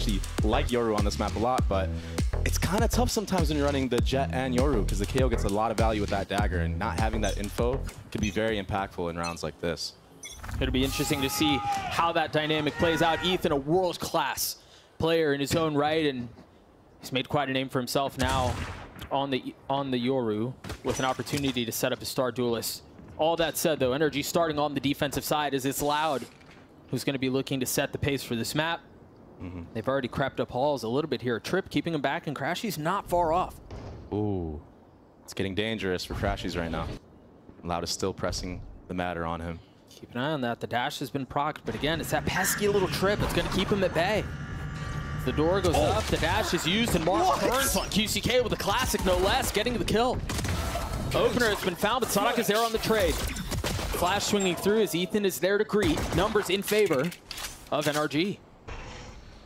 actually like Yoru on this map a lot, but it's kind of tough sometimes when you're running the Jet and Yoru because the KO gets a lot of value with that dagger, and not having that info can be very impactful in rounds like this. It'll be interesting to see how that dynamic plays out. Ethan, a world-class player in his own right, and he's made quite a name for himself now on the Yoru with an opportunity to set up a star duelist. All that said, though, NRG starting on the defensive side as it's Loud who's going to be looking to set the pace for this map. They've already crept up halls a little bit here. Trip keeping him back, and Crashy's not far off. Ooh, it's getting dangerous for Crashies right now. Loud is still pressing the matter on him. Keep an eye on that. The dash has been procced, but again, it's that pesky little Trip. It's going to keep him at bay. The door goes up, the dash is used, and Mark turns on QCK with a classic, no less, getting the kill. Opener has been found, but Sonic is there on the trade. Flash swinging through as Ethan is there to greet. Numbers in favor of NRG.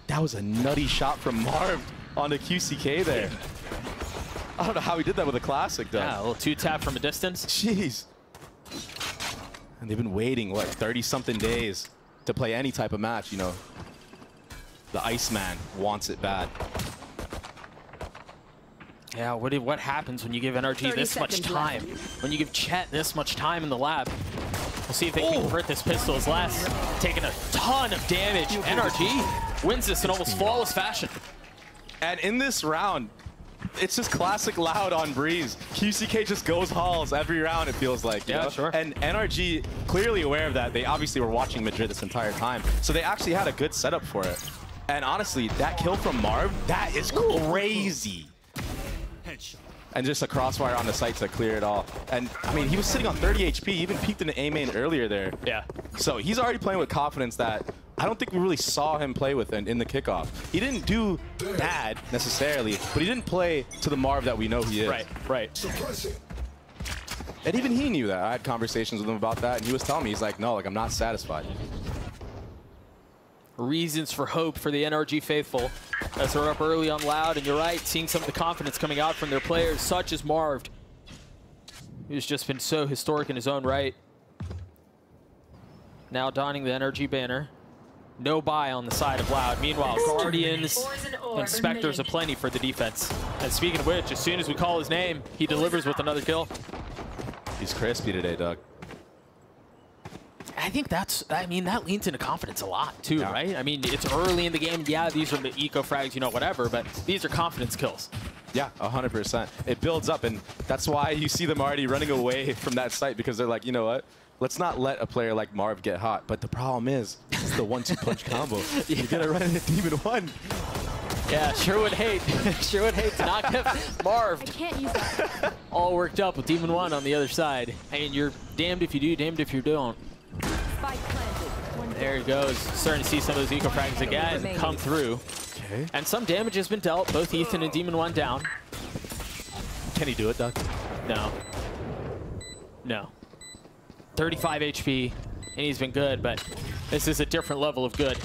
That was a nutty shot from Marv on the QCK there. I don't know how he did that with a classic, though. Yeah, a little two-tap from a distance. Jeez. And they've been waiting, what, 30-something days to play any type of match, you know. The Iceman wants it bad. Yeah, what happens when you give NRG this much time? When you give Chet this much time in the lab? We'll see if they can convert this pistol as last. Taking a ton of damage. NRG wins this in almost flawless fashion. And in this round, it's just classic Loud on Breeze. QCK just goes halls every round, it feels like. You know? Sure. And NRG, clearly aware of that, they obviously were watching Madrid this entire time. So they actually had a good setup for it. And honestly, that kill from Marv, that is crazy. And just a crossfire on the site to clear it all. And I mean, he was sitting on 30 HP, he even peeked in the A main earlier there. Yeah. So he's already playing with confidence that I don't think we really saw him play with in the kickoff. He didn't do bad necessarily, but he didn't play to the Marv that we know he is. Right. And even he knew that. I had conversations with him about that, and he was telling me, he's like, no, like, I'm not satisfied. Reasons for hope for the NRG faithful as they're up early on Loud, and you're right, seeing some of the confidence coming out from their players, such as Marv, who's just been so historic in his own right. Now donning the NRG banner. No buy on the side of Loud. Meanwhile, Guardians and Spectres aplenty for the defense. And speaking of which, as soon as we call his name, he delivers with another kill. He's crispy today, Doug. I think I mean, that leans into confidence a lot too, right? I mean, it's early in the game. Yeah, these are the eco frags, you know, whatever, but these are confidence kills. Yeah, 100%. It builds up, and that's why you see them already running away from that site, because they're like, you know what? Let's not let a player like Marv get hot. But the problem is, this is the 1-2 punch combo. You're gonna run into Demon 1. Yeah, sure would hate to not get Marv all worked up with Demon 1 on the other side. And you're damned if you do, damned if you don't. There he goes. Starting to see some of those eco frags again come through. Okay. And some damage has been dealt. Both Ethan and Demon 1 down. Can he do it, Doug? No. No. 35 HP, and he's been good, but this is a different level of good.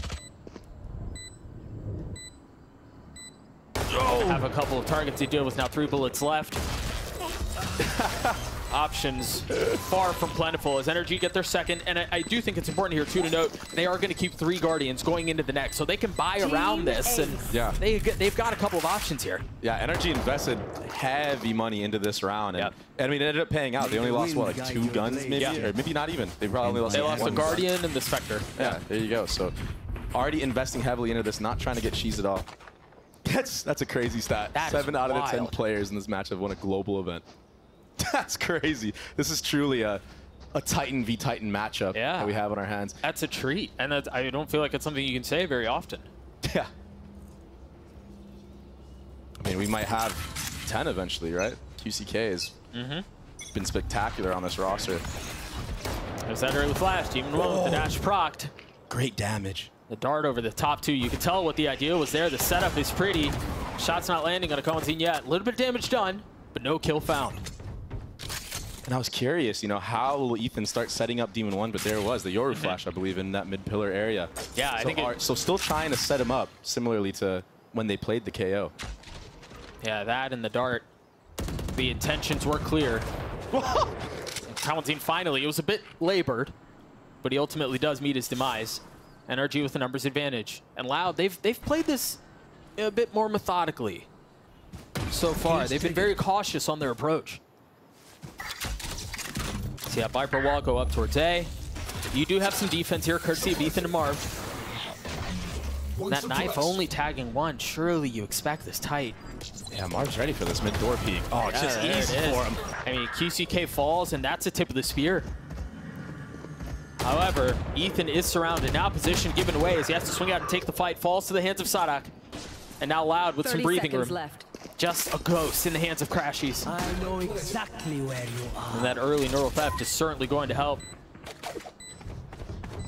Have a couple of targets to deal with now. 3 bullets left. Options far from plentiful as NRG get their second, and I do think it's important here too to note they are going to keep 3 Guardians going into the next, so they can buy around this, and they've got a couple of options here. Yeah, NRG invested heavy money into this round, and I mean, it ended up paying out. They only lost, what, like 2 guns maybe? Or maybe not even. They probably only lost the Guardian and the Spectre. Yeah, there you go. So already investing heavily into this, not trying to get cheese at all. That's a crazy stat. 7 out of the 10 players in this match have won a global event. That's crazy. This is truly a Titan v Titan matchup that we have on our hands. That's a treat, and I don't feel like it's something you can say very often. Yeah. I mean, we might have 10 eventually, right? QCK has been spectacular on this roster. There's that early flash. Demon 1 with the dash procced. Great damage. The dart over the top 2. You can tell what the idea was there. The setup is pretty. Shot's not landing on a Coenzine yet. A little bit of damage done, but no kill found. And I was curious, you know, how will Ethan start setting up Demon 1? But there it was, the Yoru flash, I believe, in that mid-pillar area. Yeah, I think so still trying to set him up, similarly to when they played the KO. Yeah, that and the dart. The intentions were clear. Coenzine finally, it was a bit labored, but he ultimately does meet his demise. NRG with the numbers advantage. And Loud, they've played this a bit more methodically so far. They've been very cautious on their approach. See that Viper wall go up towards A. You do have some defense here, courtesy of Ethan and Marv. And that knife only tagging one. Surely you expect this tight. Yeah, Marv's ready for this mid-door peek. Oh, it's just easy for him. I mean, QCK falls, and that's a tip of the spear. However, Ethan is surrounded. Now position given away as he has to swing out and take the fight. Falls to the hands of Sadak. And now Loud with some breathing room. Left. Just a ghost in the hands of Crashies. I know exactly where you are. And that early neural theft is certainly going to help.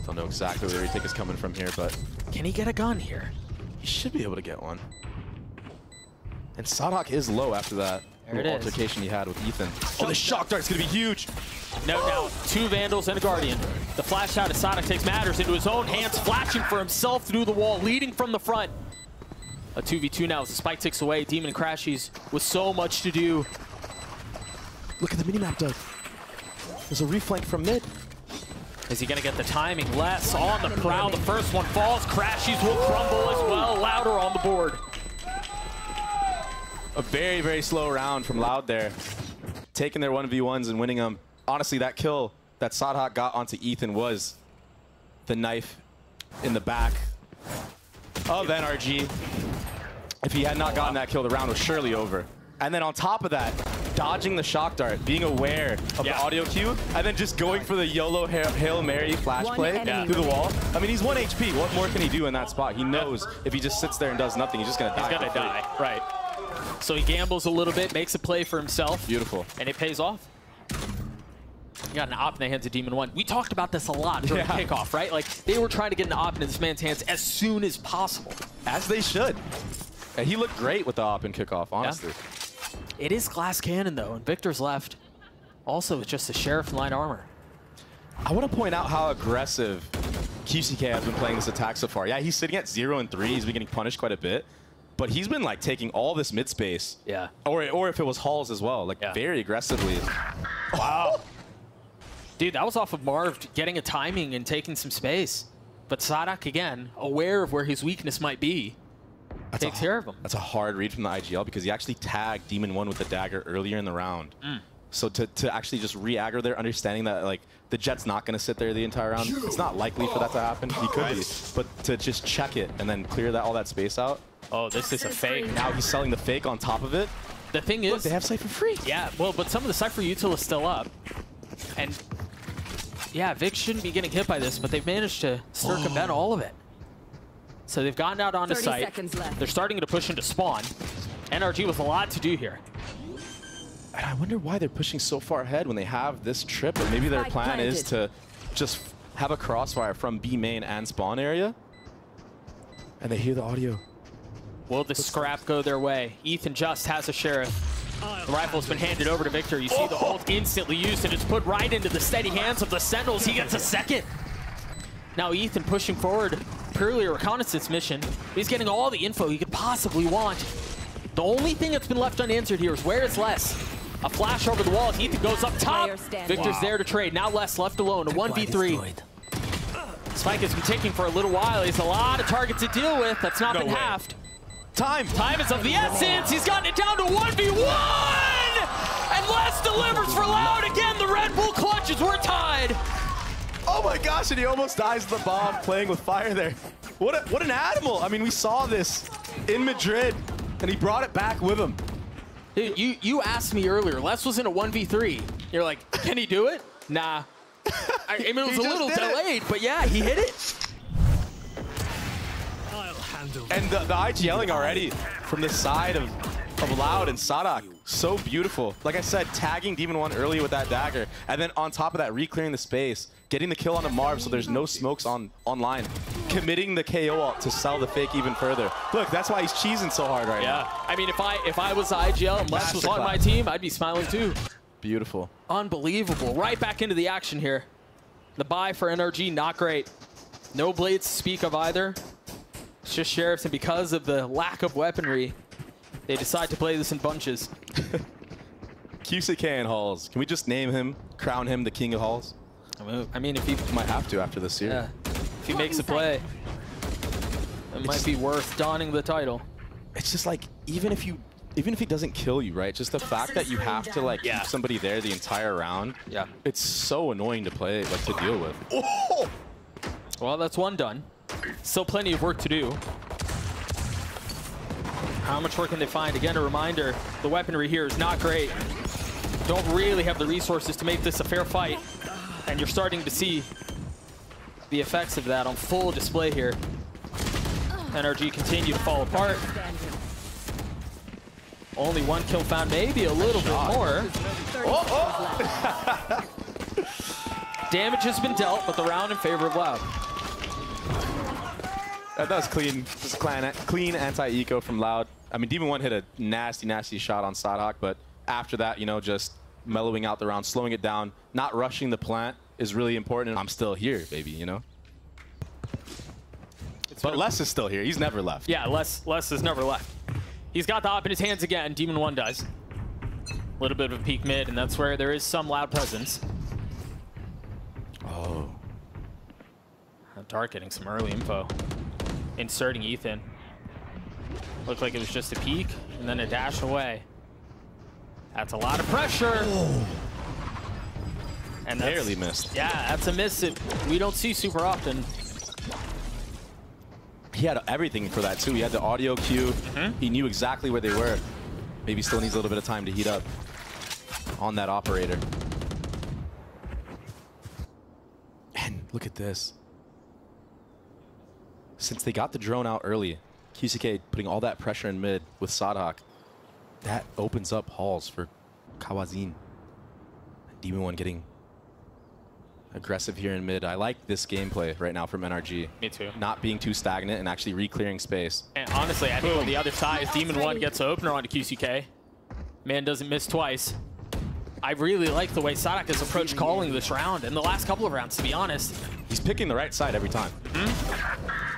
Don't know exactly where he think is coming from here, but can he get a gun here? He should be able to get one. And Sadak is low after that altercation he had with Ethan. Oh, the shock dart's gonna be huge. No doubt. 2 Vandals and a Guardian. The flash out of Sadak takes matters into his own hands, flashing for himself through the wall, leading from the front. A 2v2 now as the spike ticks away. Demon and Crashies with so much to do. Look at the minimap, Doug. There's a reflank from mid. Is he going to get the timing? Less on the prowl. The first one falls. Crashies will crumble as well. Louder on the board. A very, very slow round from Loud there. Taking their 1v1s and winning them. Honestly, that kill that Sadak got onto Ethan was the knife in the back of NRG. If he had not gotten that kill, the round was surely over. And then on top of that, dodging the shock dart, being aware of the audio cue, and then just going for the YOLO Hail Mary flash play through the wall. I mean, he's 1 HP. What more can he do in that spot? He knows if he just sits there and does nothing, he's just going to die. He's going to die, right. So he gambles a little bit, makes a play for himself. Beautiful. And it pays off. You got an op in the hands of Demon 1. We talked about this a lot during kickoff, right? Like, they were trying to get an op into this man's hands as soon as possible. As they should. And he looked great with the op in kickoff, honestly. Yeah. It is glass cannon, though, and Victor's left. Also, with just the Sheriff line armor. I want to point out how aggressive QCK has been playing this attack so far. Yeah, he's sitting at 0 and 3. He's been getting punished quite a bit. But he's been, like, taking all this mid space. Yeah. Or if it was Halls as well, like, very aggressively. Wow. Dude, that was off of Marv getting a timing and taking some space. But Sadak, again, aware of where his weakness might be, takes care of him. That's a hard read from the IGL because he actually tagged Demon 1 with the dagger earlier in the round. So to actually just re-aggro there, understanding that like the Jet's not going to sit there the entire round, it's not likely for that to happen. He could be, but to just check it and then clear all that space out. Oh, this is a fake. Now he's selling the fake on top of it. The thing is, look, they have Cypher free. Yeah, well, but some of the Cypher util is still up. And yeah, Vic shouldn't be getting hit by this, but they've managed to circumvent all of it. So they've gotten out onto site. They're starting to push into spawn. NRG with a lot to do here. And I wonder why they're pushing so far ahead when they have this trip, but maybe their plan is to just have a crossfire from B main and spawn area. And they hear the audio. Will the scrap go their way? Ethan just has a Sheriff. The rifle's been handed over to Victor. You see the ult instantly used, and it's put right into the steady hands of the Sentinels. He gets a second. Now Ethan pushing forward, purely a reconnaissance mission. He's getting all the info he could possibly want. The only thing that's been left unanswered here is where is Les? A flash over the wall as Ethan goes up top. Victor's there to trade. Now Les left alone, a 1v3. Spike has been ticking for a little while. He has a lot of targets to deal with. That's not been halved. Time is of the essence. He's gotten it down to 1v1! And Les delivers for Loud again. The Red Bull clutches. We're tied. Oh my gosh, and he almost dies to the bomb playing with fire there. What an animal. I mean, we saw this in Madrid, and he brought it back with him. Dude, you asked me earlier, Les was in a 1v3. You're like, can he do it? Nah. I mean, it was a little delayed, but yeah, he hit it. And the IGLing already from the side of Loud and Sadak, so beautiful. Like I said, tagging Demon 1 early with that dagger, and then on top of that, re-clearing the space, getting the kill onto Marv so there's no smokes online, committing the KO ult to sell the fake even further. Look, that's why he's cheesing so hard right now. I mean, if I was IGL and Les was on my team, I'd be smiling too. Beautiful. Unbelievable. Right back into the action here. The buy for NRG, not great. No blades to speak of either. It's just Sheriffs, and because of the lack of weaponry, they decide to play this in bunches. QCK and Halls. Can we just name him, crown him the king of Halls? I mean, if he might have to after this year. Yeah. If he makes a play, it might be worth donning the title. It's just like, even if he doesn't kill you, right? Just the fact that you have to like keep somebody there the entire round. Yeah. It's so annoying to play, like to deal with. Oh! Well, that's one done. Still plenty of work to do. How much work can they find? Again, a reminder, the weaponry here is not great. Don't really have the resources to make this a fair fight. And you're starting to see the effects of that on full display here. NRG continue to fall apart. Only one kill found, maybe a little bit more. Damage has been dealt, but the round in favor of Loud. That was clean. Just clean anti-eco from Loud. I mean, Demon 1 hit a nasty, nasty shot on Sadhak, but after that, you know, just mellowing out the round, slowing it down, not rushing the plant is really important. I'm still here, baby, you know? But Les is still here. He's never left. Yeah, Les has never left. He's got the op in his hands again. Demon 1 does. A little bit of a peek mid, and that's where there is some Loud presence. Oh. Dark getting some early info. Inserting Ethan. Looked like it was just a peek, and then a dash away. That's a lot of pressure. Oh. And barely missed. Yeah, that's a miss that we don't see super often. He had everything for that, too. He had the audio cue. He knew exactly where they were. Maybe still needs a little bit of time to heat up on that operator. And look at this. Since they got the drone out early, QCK putting all that pressure in mid with Sadhak, that opens up halls for Kawazin. Demon 1 getting aggressive here in mid. I like this gameplay right now from NRG. Me too. Not being too stagnant and actually re-clearing space. And honestly, I think on the other side, Demon 1 gets an opener onto QCK. Man doesn't miss twice. I really like the way Sadhak has approached calling this round and the last couple of rounds, to be honest. He's picking the right side every time.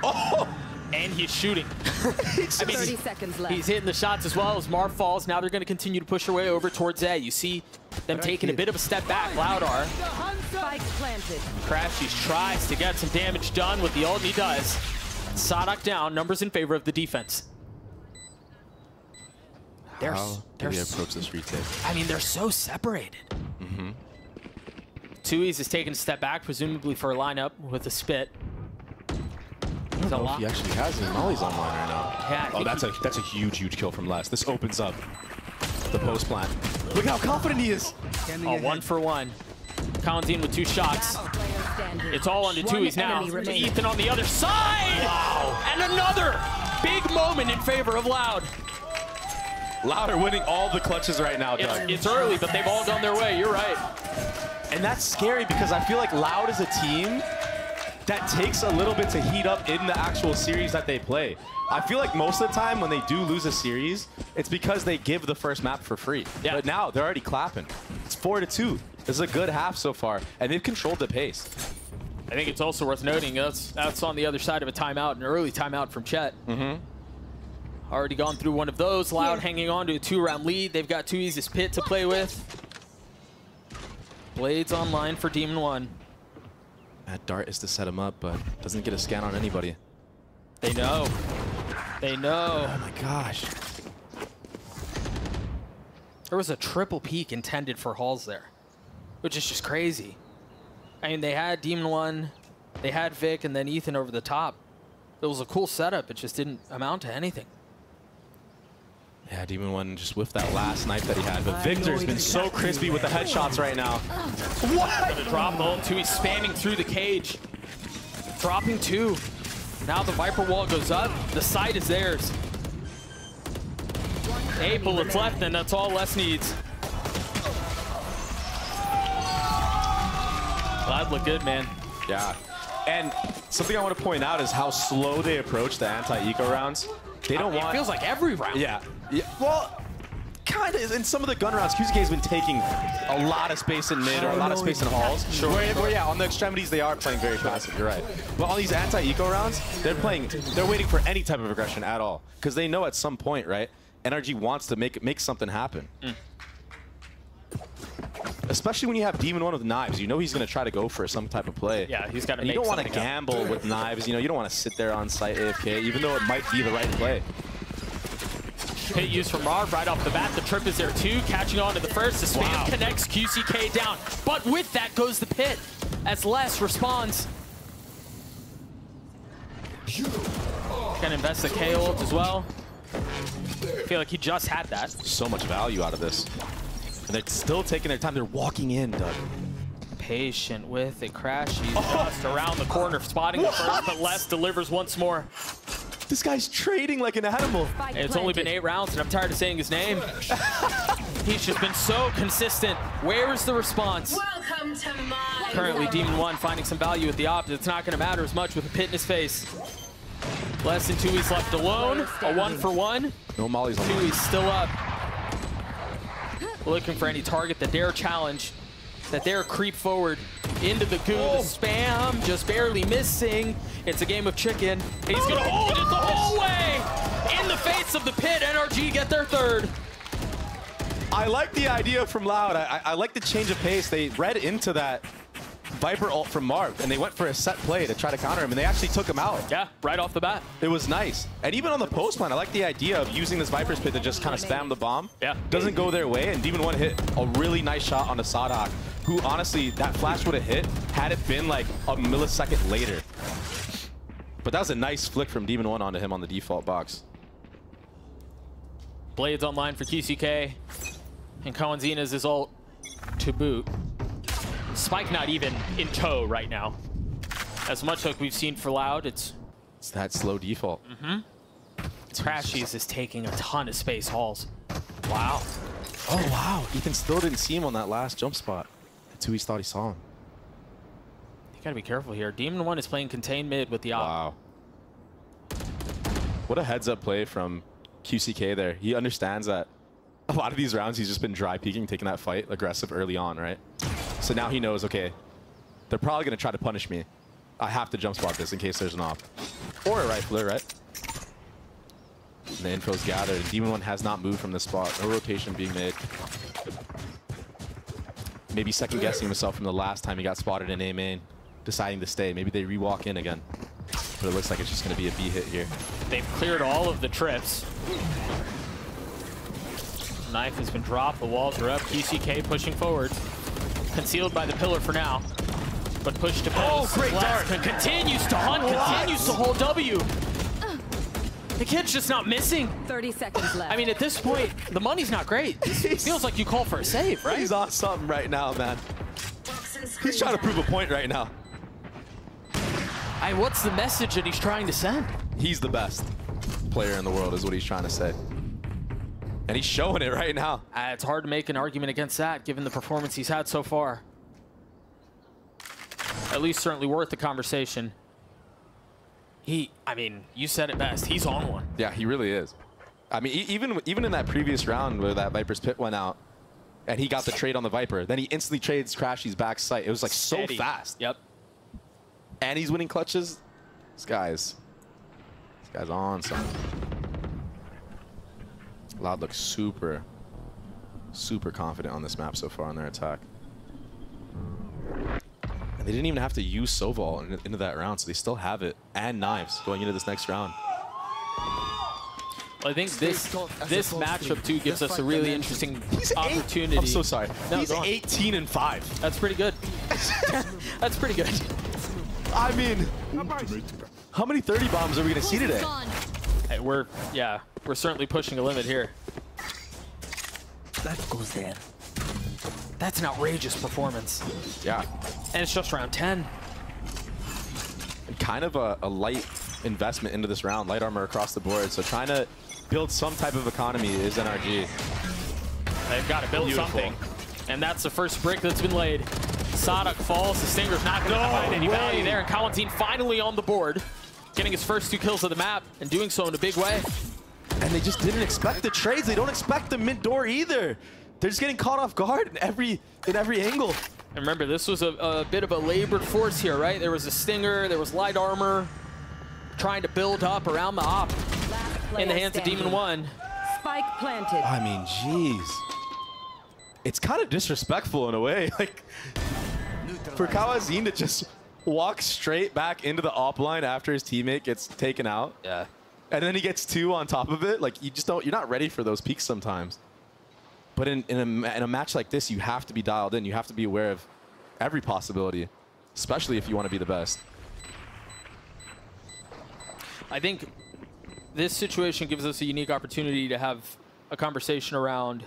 Oh! And he's shooting. I mean, 30 seconds left. He's hitting the shots as well as Marv falls. Now they're going to continue to push their way over towards A. You see them taking a bit of a step back. Loud are. Spike planted. Crashies tries to get some damage done with the ult, and he does. Sadhak down. Numbers in favor of the defense. How do we approach this retake? I mean, they're so separated. Tui's is taking a step back, presumably for a lineup with a spit. I don't know if he actually has any mollies online right now. Yeah, oh, that's a huge, huge kill from Les. This opens up the post plant. Look how confident he is. Oh, 1 for 1. Kawazin with 2 shots. It's all onto Tui's now. Ethan on the other side. Wow. And another big moment in favor of Loud. Loud are winning all the clutches right now, Doug. It's early, but they've all gone their way. You're right. And that's scary because I feel like Loud is a team that takes a little bit to heat up in the actual series that they play. I feel like most of the time when they do lose a series, it's because they give the first map for free. Yeah. But now they're already clapping. It's 4-2. This is a good half so far, and they've controlled the pace. I think it's also worth noting that's on the other side of a timeout, an early timeout from Chet. Already gone through one of those. Loud hanging on to a 2-round lead. They've got Tui's pit to play with. Blades online for Demon 1. That dart is to set him up, but doesn't get a scan on anybody. They know. They know. Oh my gosh. There was a triple peek intended for Halls there, which is just crazy. I mean, they had Demon 1, they had Vic, and then Ethan over the top. It was a cool setup. It just didn't amount to anything. Yeah, Demon 1 just whiffed that last knife that he had, but Victor's been so crispy with the headshots right now. What? Gonna drop the ult. Tui's spamming through the cage. Dropping 2. Now the Viper wall goes up. The side is theirs. 8 bullets left, and that's all Les needs. Glad look good, man. Yeah. And something I want to point out is how slow they approach the anti-eco rounds. They don't want... It feels like every round. Yeah. Well, kind of. In some of the gun rounds, QCK has been taking a lot of space in mid or a lot of space in halls. Sure. Where, yeah, on the extremities, they are playing very passive. You're right. But on these anti-eco rounds, they're waiting for any type of aggression at all. Because they know at some point, right, NRG wants to make something happen. Especially when you have Demon 1 with knives. You know he's going to try to go for some type of play. Yeah, he's got to make you don't want to something gamble with knives. You know, you don't want to sit there on site AFK, even though it might be the right play. Hit used from Marv right off the bat. The trip is there too, catching on to the first. The spam connects QCK down. But with that goes the pit as Les responds. Can invest the K ult as well. I feel like he just had that. So much value out of this. And they're still taking their time. They're walking in, Doug. Patient with it. Crash. He's just around the corner, spotting the first, but Les delivers once more. This guy's trading like an animal. It's only been 8 rounds, and I'm tired of saying his name. He's just been so consistent. Where is the response? Welcome to my Currently, Demon 1 finding some value at the op. It's not going to matter as much with a pit in his face. Less than 2 weeks left alone. A 1-for-1. No mollies on 2 weeks still up. Looking for any target that dare challenge, that dare creep forward into the goo. The spam just barely missing. It's a game of chicken. He's going to hold it the whole way. In the face of the pit, NRG get their third. I like the idea from Loud. I like the change of pace. They read into that Viper ult from Marv, and they went for a set play to try to counter him, and they actually took him out. Yeah, right off the bat. It was nice. And even on the post plan, I like the idea of using this Viper's pit to just kind of spam the bomb. Yeah. Doesn't go their way, and Demon 1 hit a really nice shot on the Sadok, who honestly, that flash would have hit had it been like a millisecond later. But that was a nice flick from Demon 1 onto him on the default box. Blades online for QCK, and Kawanzina's his ult to boot. Spike not even in tow right now. As much like we've seen for Loud, it's that slow default. Crashies is taking a ton of space hauls. Wow. Oh, wow. Ethan still didn't see him on that last jump spot. That's who he thought he saw him. You gotta be careful here. Demon 1 is playing contain mid with the op. Wow. What a heads-up play from QCK there. He understands that a lot of these rounds he's just been dry peeking, taking that fight aggressive early on, right? So now he knows, okay, they're probably going to try to punish me. I have to jump spot this in case there's an op. Or a rifler, right? And the info's gathered, and Demon 1 has not moved from this spot. No rotation being made. Maybe second-guessing himself from the last time he got spotted in A main, deciding to stay. Maybe they re-walk in again. But it looks like it's just going to be a B hit here. They've cleared all of the trips. Knife has been dropped. The walls are up. QCK pushing forward. Concealed by the pillar for now. But pushed to post. Oh, great dart. Continues to hunt. Continues to hold W. The kid's just not missing. 30 seconds left. I mean, at this point, the money's not great. It feels like you call for a save, right? He's on something right now, man. He's trying to prove a point right now. What's the message that he's trying to send? He's the best player in the world is what he's trying to say. And he's showing it right now. It's hard to make an argument against that, given the performance he's had so far. At least certainly worth the conversation. I mean, you said it best. He's on one. Yeah, he really is. I mean, even in that previous round where that Viper's pit went out, and he got the trade on the Viper, then he instantly trades Crashy's back sight. It was like Steady. So fast. Yep. And he's winning clutches. This guy's on something. Loud looks super confident on this map so far on their attack. And they didn't even have to use Soval into that round, so they still have it and knives going into this next round. Well, I think this matchup too gives us a really interesting opportunity. I'm so sorry. No, he's 18-5. That's pretty good. That's pretty good. I mean, how many 30 bombs are we going to see today? Hey, we're certainly pushing a limit here. That goes there. That's an outrageous performance. Yeah. And it's just round 10. And kind of a light investment into this round, light armor across the board. So trying to build some type of economy is NRG. They've got to build something. And that's the first brick that's been laid. Sadok falls. The Stinger's not going to find any value there. And Kawanzin finally on the board, getting his first 2 kills of the map and doing so in a big way. And they just didn't expect the trades. They don't expect the mid door either. They're just getting caught off guard in every angle. And remember, this was a bit of a labored force here, right? There was a Stinger, there was light armor, trying to build up around the op in the hands of Demon 1. Spike planted. I mean, jeez. it's kind of disrespectful in a way. Like, for Kawazine to just walk straight back into the op line after his teammate gets taken out. Yeah. And then he gets 2 on top of it. Like, you just don't, you're not ready for those peaks sometimes. But in a match like this, you have to be dialed in. You have to be aware of every possibility, especially if you want to be the best. I think this situation gives us a unique opportunity to have a conversation around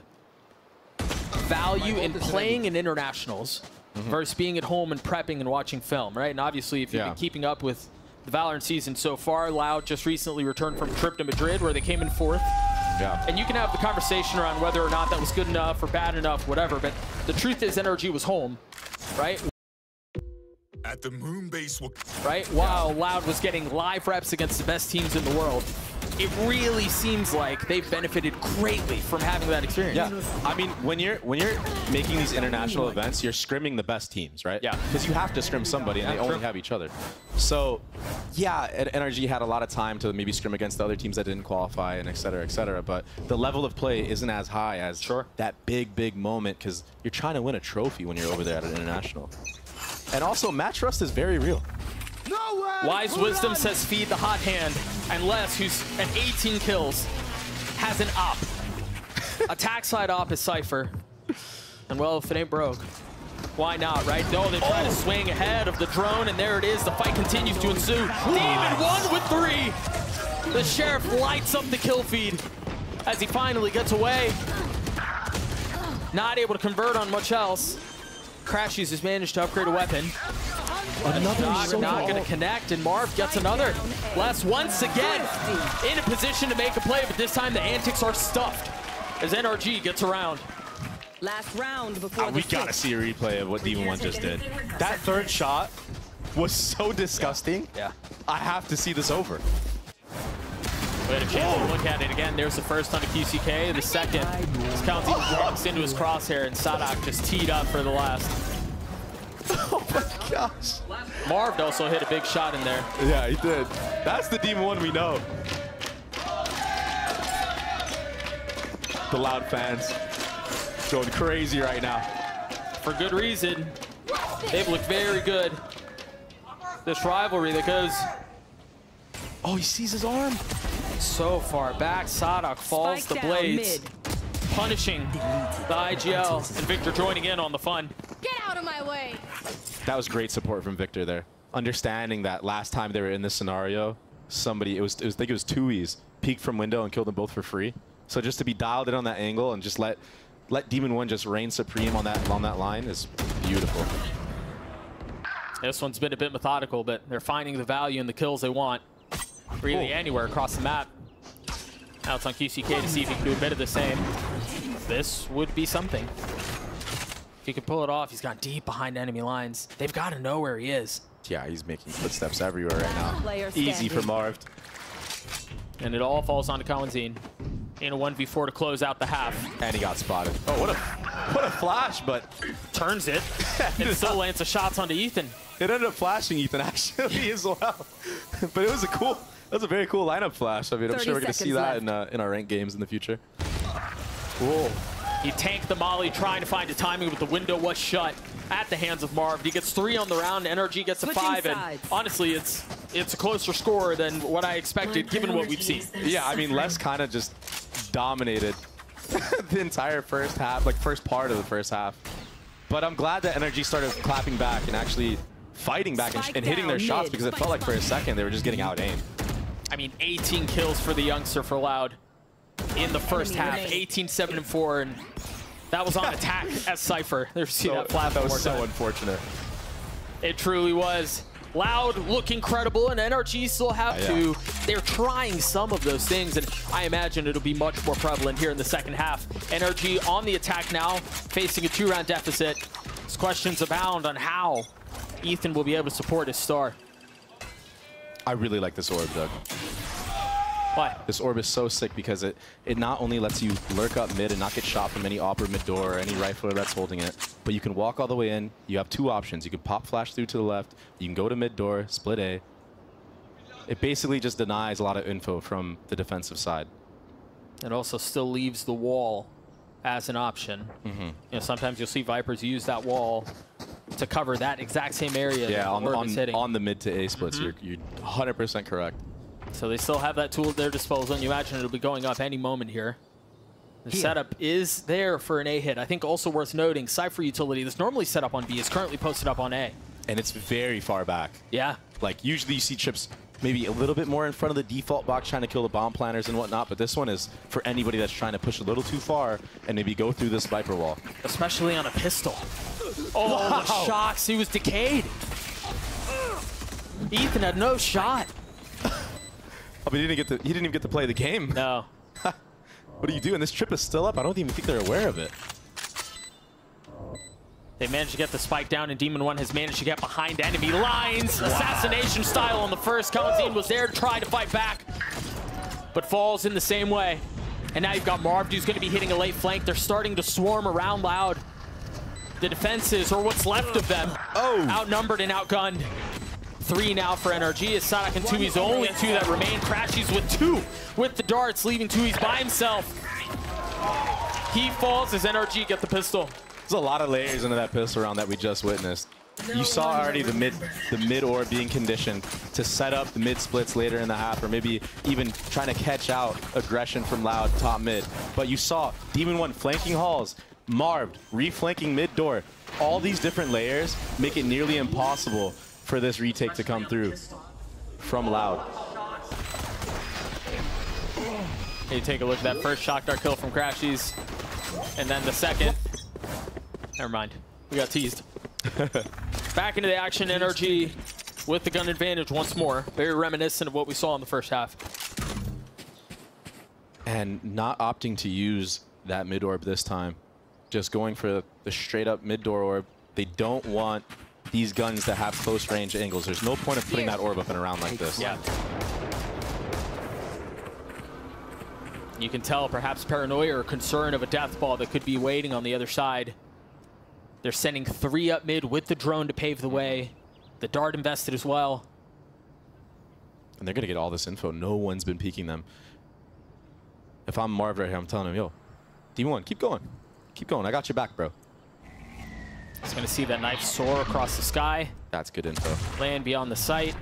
value in playing in internationals versus being at home and prepping and watching film, right? And obviously, if you've been keeping up with the Valorant season so far, Loud just recently returned from a trip to Madrid where they came in 4th. Yeah. And you can have the conversation around whether or not that was good enough or bad enough, whatever, but the truth is NRG was home, right? At the moon base, right? While Loud was getting live reps against the best teams in the world, it really seems like they've benefited greatly from having that experience. Yeah, I mean, when you're making these international events, you're scrimming the best teams, right? Yeah. Because you have to scrim somebody, and they only have each other. So, yeah, NRG had a lot of time to maybe scrim against the other teams that didn't qualify, and et cetera, but the level of play isn't as high as that big moment, because you're trying to win a trophy when you're over there at an international. And also, match rust is very real. Wise Wisdom says feed the hot hand, and Les, who's at 18 kills, has an op. Attack side op is Cypher. And well, if it ain't broke, why not, right? No, they try to swing ahead of the drone, and there it is. The fight continues to ensue. Demon 1 with 3. The Sheriff lights up the kill feed as he finally gets away. Not able to convert on much else. Crashies has managed to upgrade a weapon. Not going to connect, and Marv gets another. Les once again in a position to make a play, but this time the antics are stuffed as NRG gets around. Last round before We gotta see a replay of what Demon 1 just did. That 3rd shot was so disgusting. Yeah. I have to see this over. We had a chance to look at it again. There's the first on the QCK. The second is County walks into his crosshair, and Sadak just teed up for the last. Oh my gosh. Marv also hit a big shot in there. Yeah, he did. That's the Demon 1 we know. The Loud fans going crazy right now. For good reason. They've looked very good. This rivalry that goes... Oh, he sees his arm. So far back, Sadak falls the blades, punishing the IGL, and Victor joining in on the fun. Get out of my way. That was great support from Victor there. Understanding that last time they were in this scenario, somebody, I think it was Tui's, peeked from window and killed them both for free. So just to be dialed in on that angle and just let Demon 1 just reign supreme on that line is beautiful. This one's been a bit methodical, but they're finding the value in the kills they want. Really anywhere across the map. Now it's on QCK to see if he can do a bit of the same. This would be something. If he can pull it off, he's gone deep behind enemy lines. They've got to know where he is. Yeah, he's making footsteps everywhere right now. Player Easy for Marv. And it all falls onto Kawazine in a 1v4 to close out the half. And he got spotted. Oh, what a flash, but Turns it and still lands the shots onto Ethan. it ended up flashing Ethan actually as well. But it was a very cool lineup flash. I mean, I'm sure we're going to see that in our ranked games in the future. Whoa. He tanked the molly, trying to find a timing, but the window was shut at the hands of Marv. He gets 3 on the round, NRG gets a 5, and honestly, it's a closer score than what I expected, given what we've seen. Yeah, I mean, Les kind of just dominated the entire first half, like first part of the first half. But I'm glad that NRG started clapping back and actually fighting back and hitting their shots, because it felt like for a second they were just getting out-aimed. I mean, 18 kills for the youngster for Loud in the first half, 18, 7, and 4, and that was on attack as Cypher. There's see that flap. That was so unfortunate. It truly was. Loud looking credible, and NRG still have to. They're trying some of those things, and I imagine it'll be much more prevalent here in the second half. NRG on the attack now, facing a 2-round deficit. There's questions abound on how Ethan will be able to support his star. I really like this orb, Doug. Why? This orb is so sick because it not only lets you lurk up mid and not get shot from any op or mid door or any rifler that's holding it, but you can walk all the way in. You have 2 options. You can pop flash through to the left. You can go to mid door, split A. It basically just denies a lot of info from the defensive side. It also still leaves the wall as an option. You know, sometimes you'll see Vipers use that wall to cover that exact same area. Yeah, that on the mid to A splits, you're 100% correct. So they still have that tool at their disposal, and you imagine it'll be going up any moment here. The setup is there for an A hit. I think also worth noting, Cypher utility that's normally set up on B is currently posted up on A. And it's very far back. Yeah. Like, usually you see chips maybe a little bit more in front of the default box trying to kill the bomb planners and whatnot, but this one is for anybody that's trying to push a little too far and maybe go through this Viper wall. Especially on a pistol. Oh, wow. The shocks. He was decayed. Ethan had no shot. Oh, but he didn't even get to play the game. No. What are you doing? This trip is still up. I don't even think they're aware of it. They managed to get the spike down, and Demon 1 has managed to get behind enemy lines. Wow. Assassination style on the first. Kalazine was there to try to fight back, but falls in the same way. And now you've got Marv, who's going to be hitting a late flank. They're starting to swarm around Loud. The defenses, or what's left of them, outnumbered and outgunned. 3 now for NRG, as Sadak and Tui's the only 2 that remain. Crashies with 2 with the darts, leaving Tui's by himself. He falls as NRG get the pistol. There's a lot of layers into that pistol round that we just witnessed. You saw already the mid orb being conditioned to set up the mid splits later in the half, or maybe even trying to catch out aggression from Loud top mid. But you saw Demon 1 flanking halls, Marv reflanking mid door. All these different layers make it nearly impossible for this retake to come through from Loud. Hey, take a look at that first shock dart kill from Crashies, and then the second. Never mind, we got teased. Back into the action, NRG with the gun advantage once more. Very reminiscent of what we saw in the first half. And not opting to use that mid orb this time. Just going for the straight up mid door orb. They don't want these guns that have close range angles. There's no point of putting that orb up in a round like this. Yeah. You can tell perhaps paranoia or concern of a death ball that could be waiting on the other side. They're sending 3 up mid with the drone to pave the way. The dart invested as well. And they're going to get all this info. No one's been peeking them. If I'm Marv right here, I'm telling him, yo, Demon 1, keep going. Keep going. I got your back, bro. He's going to see that knife soar across the sky. That's good info. Land beyond the sight.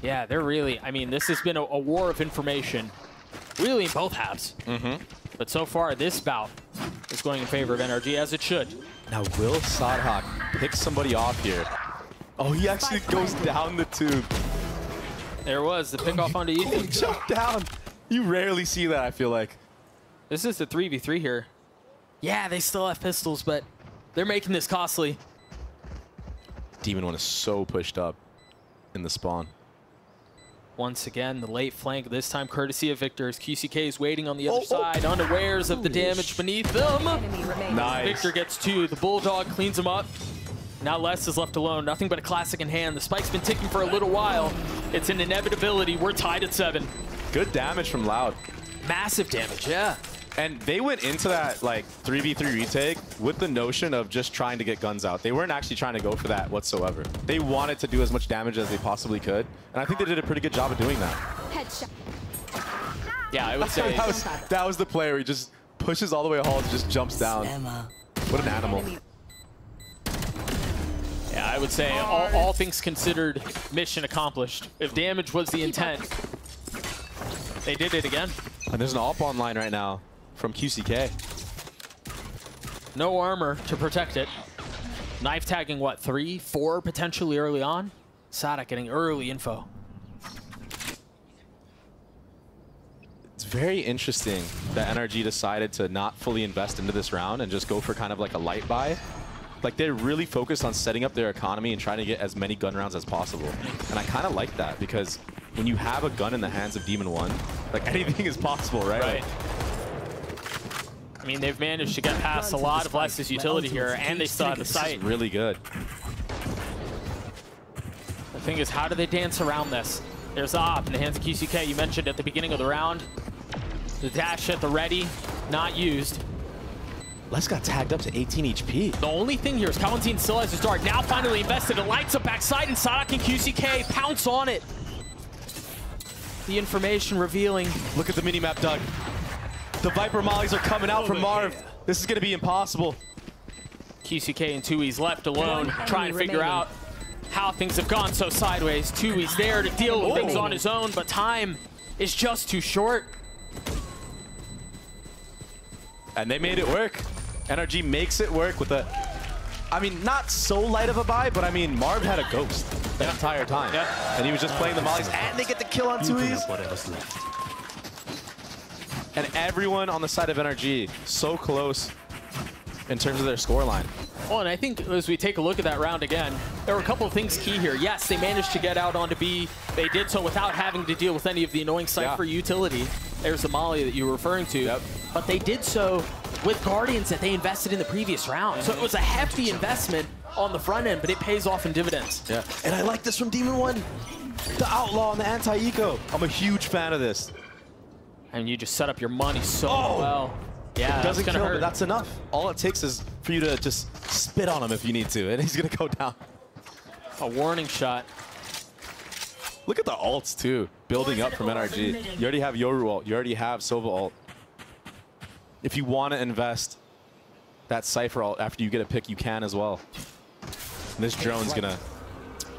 Yeah, they're really, I mean, this has been a war of information, really in both halves. But so far, this bout is going in favor of NRG, as it should. Now, will Sadhak pick somebody off here? Oh, he actually goes down the tube. There was the pick off onto Ethan. He jumped down. You rarely see that, I feel like. This is the 3v3 here. Yeah, they still have pistols, but they're making this costly. Demon 1 is so pushed up in the spawn. Once again, the late flank, this time courtesy of Victor's. QCK is waiting on the other side, unawares of the damage beneath them. Nice. Victor gets 2. The Bulldog cleans him up. Now Les is left alone. Nothing but a classic in hand. The spike's been ticking for a little while. It's an inevitability. We're tied at 7. Good damage from Loud. Massive damage, yeah. And they went into that like 3v3 retake with the notion of just trying to get guns out. They weren't actually trying to go for that whatsoever. They wanted to do as much damage as they possibly could. And I think they did a pretty good job of doing that. Headshot. Yeah, I would say. that was the player who just pushes all the way hall and just jumps down. What an animal. Yeah, I would say all things considered, mission accomplished. If damage was the intent, they did it again. And there's an AWP online right now from QCK. No armor to protect it. Knife tagging, what, 3, 4 potentially early on? Sadak getting early info. It's very interesting that NRG decided to not fully invest into this round and just go for kind of like a light buy. Like, they're really focused on setting up their economy and trying to get as many gun rounds as possible. And I kind of like that, because when you have a gun in the hands of Demon 1, like, anything is possible, right? Right. I mean, they've managed to get past a lot of Les's utility here, and they still have the sight. Really good. The thing is, how do they dance around this? There's Op in the hands of QCK. You mentioned at the beginning of the round. The dash at the ready, not used. Les got tagged up to 18 HP. The only thing here is Kalantine still has his dart. Now finally invested. It lights up backside, and Sadak and QCK pounce on it. The information revealing. Look at the minimap, Doug. The Viper mollies are coming out from Marv. This is going to be impossible. QCK and Tui's left alone, trying to figure out how things have gone so sideways. Tui's there to deal with things on his own, but time is just too short. And they made it work. NRG makes it work with a, I mean, not so light of a buy, but I mean, Marv had a ghost the entire time. And he was just playing the mollies, and they get the kill on Tui's. And everyone on the side of NRG so close in terms of their scoreline. Well, and I think as we take a look at that round again, there were a couple of things key here. Yes, they managed to get out onto B. They did so without having to deal with any of the annoying Cypher utility. There's the molly that you were referring to. But they did so with Guardians that they invested in the previous round. So it was a hefty investment on the front end, but it pays off in dividends. Yeah, and I like this from Demon One. The Outlaw and the Anti-Eco. I'm a huge fan of this. And you just set up your money so well. Yeah, it doesn't that's gonna kill, hurt. but that's enough. All it takes is for you to just spit on him if you need to, and he's gonna go down. A warning shot. Look at the ults too, building up from NRG. You already have Yoru ult, you already have Sova ult. If you want to invest that Cypher ult after you get a pick, you can as well. And this drone's gonna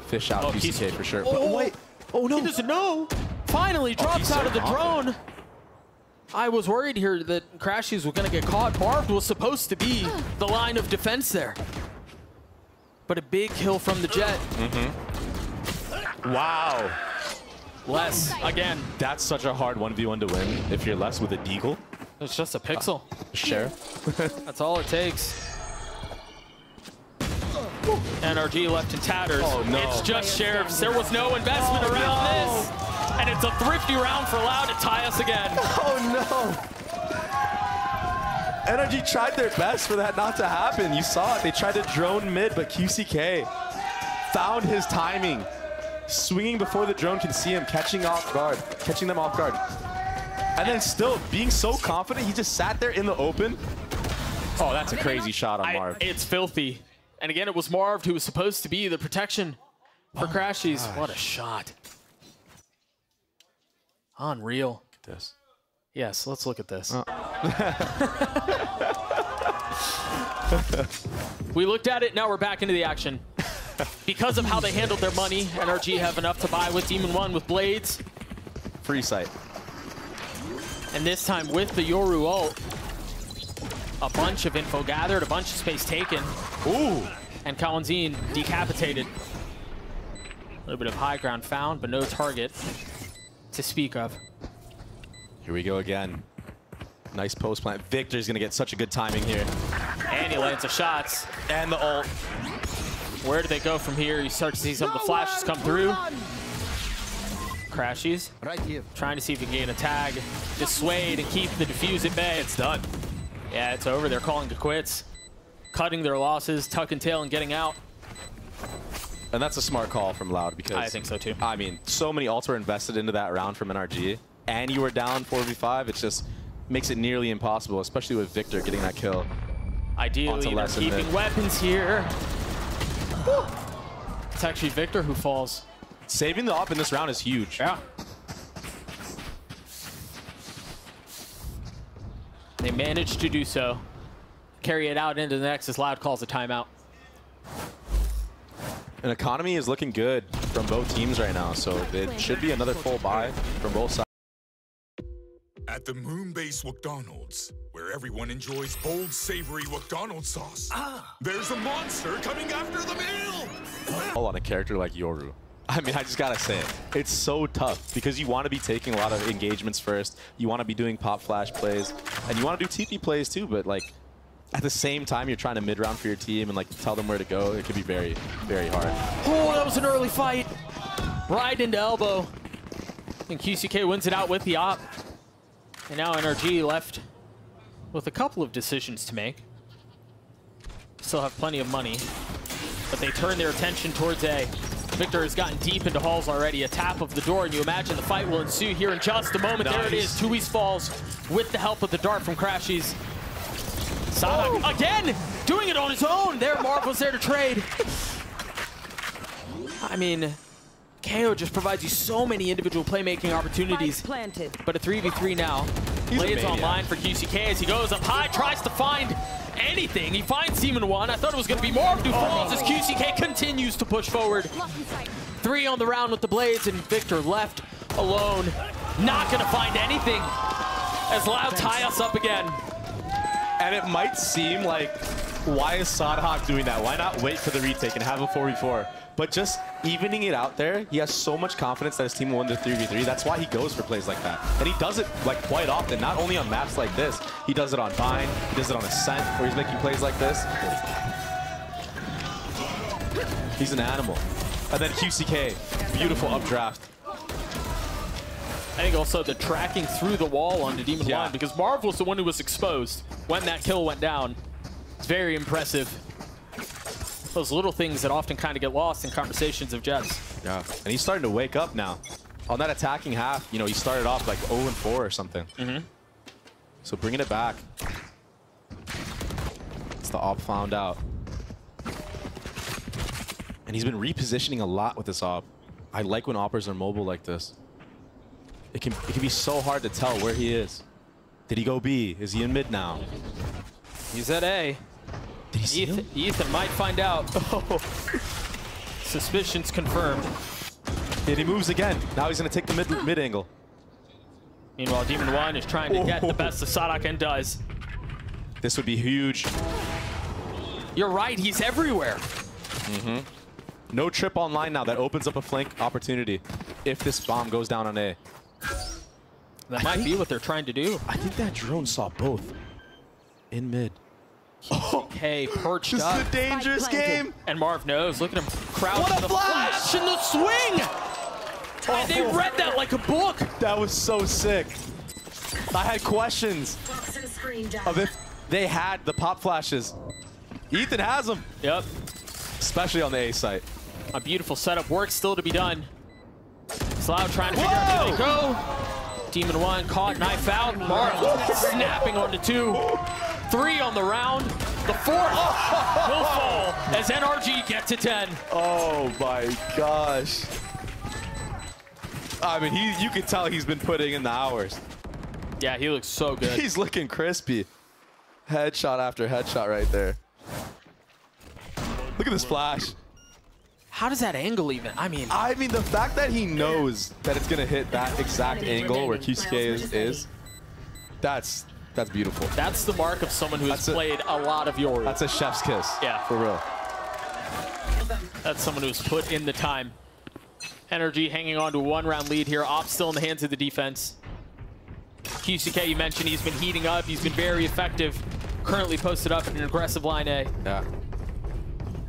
fish out QCK for sure. But wait, oh no! He doesn't know. Finally drops out of the drone. I was worried here that Crashies was going to get caught. Marv was supposed to be the line of defense there. But a big kill from the Jet. Wow. Less, again. That's such a hard 1v1 to win if you're less with a deagle. It's just a pixel. Sheriff. That's all it takes. NRG left in tatters. Oh, no. It's just Sheriffs. There was no investment around this. And it's a thrifty round for Loud to tie us again. Oh, no. NRG tried their best for that not to happen. You saw it. They tried to drone mid, but QCK found his timing. Swinging before the drone can see him, catching them off guard. And then still being so confident, he just sat there in the open. Oh, that's a crazy shot on Marv. It's filthy. And again, it was Marv who was supposed to be the protection for Crashies. What a shot. Unreal. Look at this. Yes, let's look at this. We looked at it, now we're back into the action. Because of how they handled their money, NRG have enough to buy with Demon One with Blades. Free sight. And this time with the Yoru ult, a bunch of info gathered, a bunch of space taken. Ooh. And Kalanzine decapitated. A little bit of high ground found, but no target to speak of. Here we go again. Nice post plant. Victor's gonna get such a good timing here. And he lands the shots. And the ult. Where do they go from here? You start to see some of the flashes come through. Crashies. Right here. Trying to see if he can gain a tag. Dissuade and keep the defuse at bay. It's done. Yeah, it's over. They're calling it quits. Cutting their losses, tuck and tail, and getting out. And that's a smart call from Loud because I think so too. I mean, so many ults were invested into that round from NRG, and you were down 4v5. It just makes it nearly impossible, especially with Victor getting that kill. Ideally, they're keeping weapons here. Woo. It's actually Victor who falls. Saving the op in this round is huge. Yeah. They managed to do so. Carry it out into the next as Loud calls a timeout. An economy is looking good from both teams right now, so it should be another full buy from both sides. At the Moonbase McDonald's, where everyone enjoys bold, savory McDonald's sauce, there's a monster coming after the meal! On a character like Yoru. I mean, I just gotta say it. It's so tough because you want to be taking a lot of engagements first. You want to be doing pop flash plays, and you want to do TP plays too, but like, at the same time, you're trying to mid-round for your team and like tell them where to go. It could be very, very hard. Oh, that was an early fight. Right into elbow. And QCK wins it out with the op. And now NRG left with a couple of decisions to make. Still have plenty of money, but they turn their attention towards A. Victor has gotten deep into halls already. A tap of the door, and you imagine the fight will ensue here in just a moment. Nice. There it is. Tui's falls with the help of the dart from Crashies. Sadak again doing it on his own. There, Marv was there to trade. I mean, KO just provides you so many individual playmaking opportunities. But a 3v3 now. Blades online for QCK as he goes up high, tries to find anything. He finds Demon 1. I thought it was going to be Marv who falls as QCK continues to push forward. 3 on the round with the Blades, and Victor left alone. Not going to find anything as Loud tie us up again. And it might seem like, why is Sadhak doing that? Why not wait for the retake and have a 4v4? But just evening it out there, he has so much confidence that his team will win the 3v3. That's why he goes for plays like that. And he does it like quite often, not only on maps like this. He does it on Vine, he does it on Ascent, where he's making plays like this. He's an animal. And then QCK, beautiful updraft. I think also the tracking through the wall onto Demon 1, because Marv was the one who was exposed when that kill went down. It's very impressive. Those little things that often kind of get lost in conversations of Jets. Yeah, and he's starting to wake up now. On that attacking half, you know, he started off like 0-4 or something. So bringing it back. It's the op found out. And he's been repositioning a lot with this op. I like when oppers are mobile like this. It can be so hard to tell where he is. Did he go B? Is he in mid now? He's at A. Did he see him? Ethan might find out. Oh. Suspicions confirmed. And he moves again. Now he's going to take the mid angle. Meanwhile, Demon 1 is trying to get the best of Sadhak and does. This would be huge. You're right, he's everywhere. No trip online now. That opens up a flank opportunity if this bomb goes down on A. That might be what they're trying to do. I think that drone saw both. In mid. Okay, perched This up. is a dangerous game. And Marv knows. Look at him crouch. What a in the flash! and the swing! They read that like a book. That was so sick. I had questions of if they had the pop flashes. Ethan has them. Yep. Especially on the A site. A beautiful setup. Work still to be done. Slough trying to figure out where they go. Demon 1 caught, knife out. Marv snapping onto 2. 3 on the round. The 4th will fall as NRG get to 10. Oh my gosh. I mean, you can tell he's been putting in the hours. Yeah, he looks so good. He's looking crispy. Headshot after headshot right there. Look at this flash. How does that angle even? I mean, the fact that he knows that it's going to hit that exact angle where QCK is, that's beautiful. that's the mark of someone who has played a lot of Yoru. That's a chef's kiss. Yeah. For real. That's someone who's put in the time. NRG hanging on to a 1-round lead here. Op still in the hands of the defense. QCK, you mentioned, he's been heating up. He's been very effective. Currently posted up in an aggressive line A. Yeah.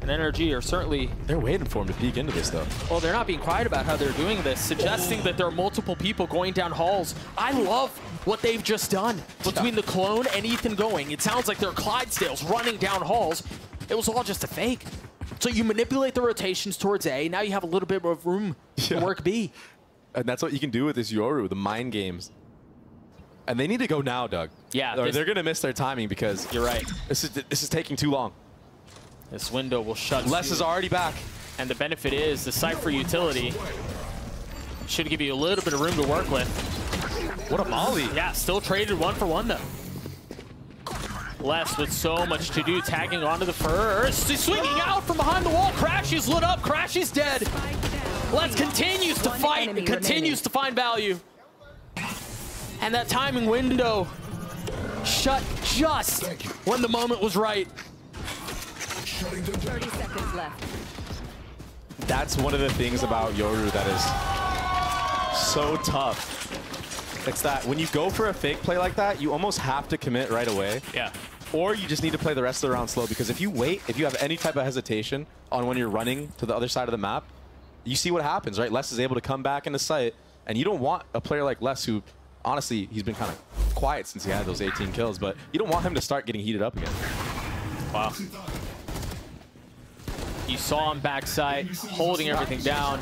And NRG are certainly... They're waiting for him to peek into this, though. Well, they're not being quiet about how they're doing this, suggesting that there are multiple people going down halls. I love what they've just done between the clone and Ethan going. It sounds like they're Clydesdales running down halls. It was all just a fake. So you manipulate the rotations towards A. Now you have a little bit of room to work B. And that's what you can do with this Yoru, the mind games. And they need to go now, Doug. Yeah. Or they're going to miss their timing because... You're right. This is taking too long. This window will shut Les soon. is already back. And the benefit is the Cypher utility should give you a little bit of room to work with. What a molly. Yeah, still traded 1-for-1 though. Les with so much to do, tagging onto the first. He's swinging out from behind the wall. Crash is lit up. Crash is dead. Les continues to fight and continues to find value. And that timing window shut just when the moment was right. 30 seconds left. That's one of the things about Yoru that is so tough. It's that when you go for a fake play like that, you almost have to commit right away. Yeah. Or you just need to play the rest of the round slow, because if you wait, if you have any type of hesitation on when you're running to the other side of the map, you see what happens, right? Les is able to come back into sight, and you don't want a player like Les who, honestly, he's been kind of quiet since he had those 18 kills, but you don't want him to start getting heated up again. Wow. You saw him backside, holding everything down.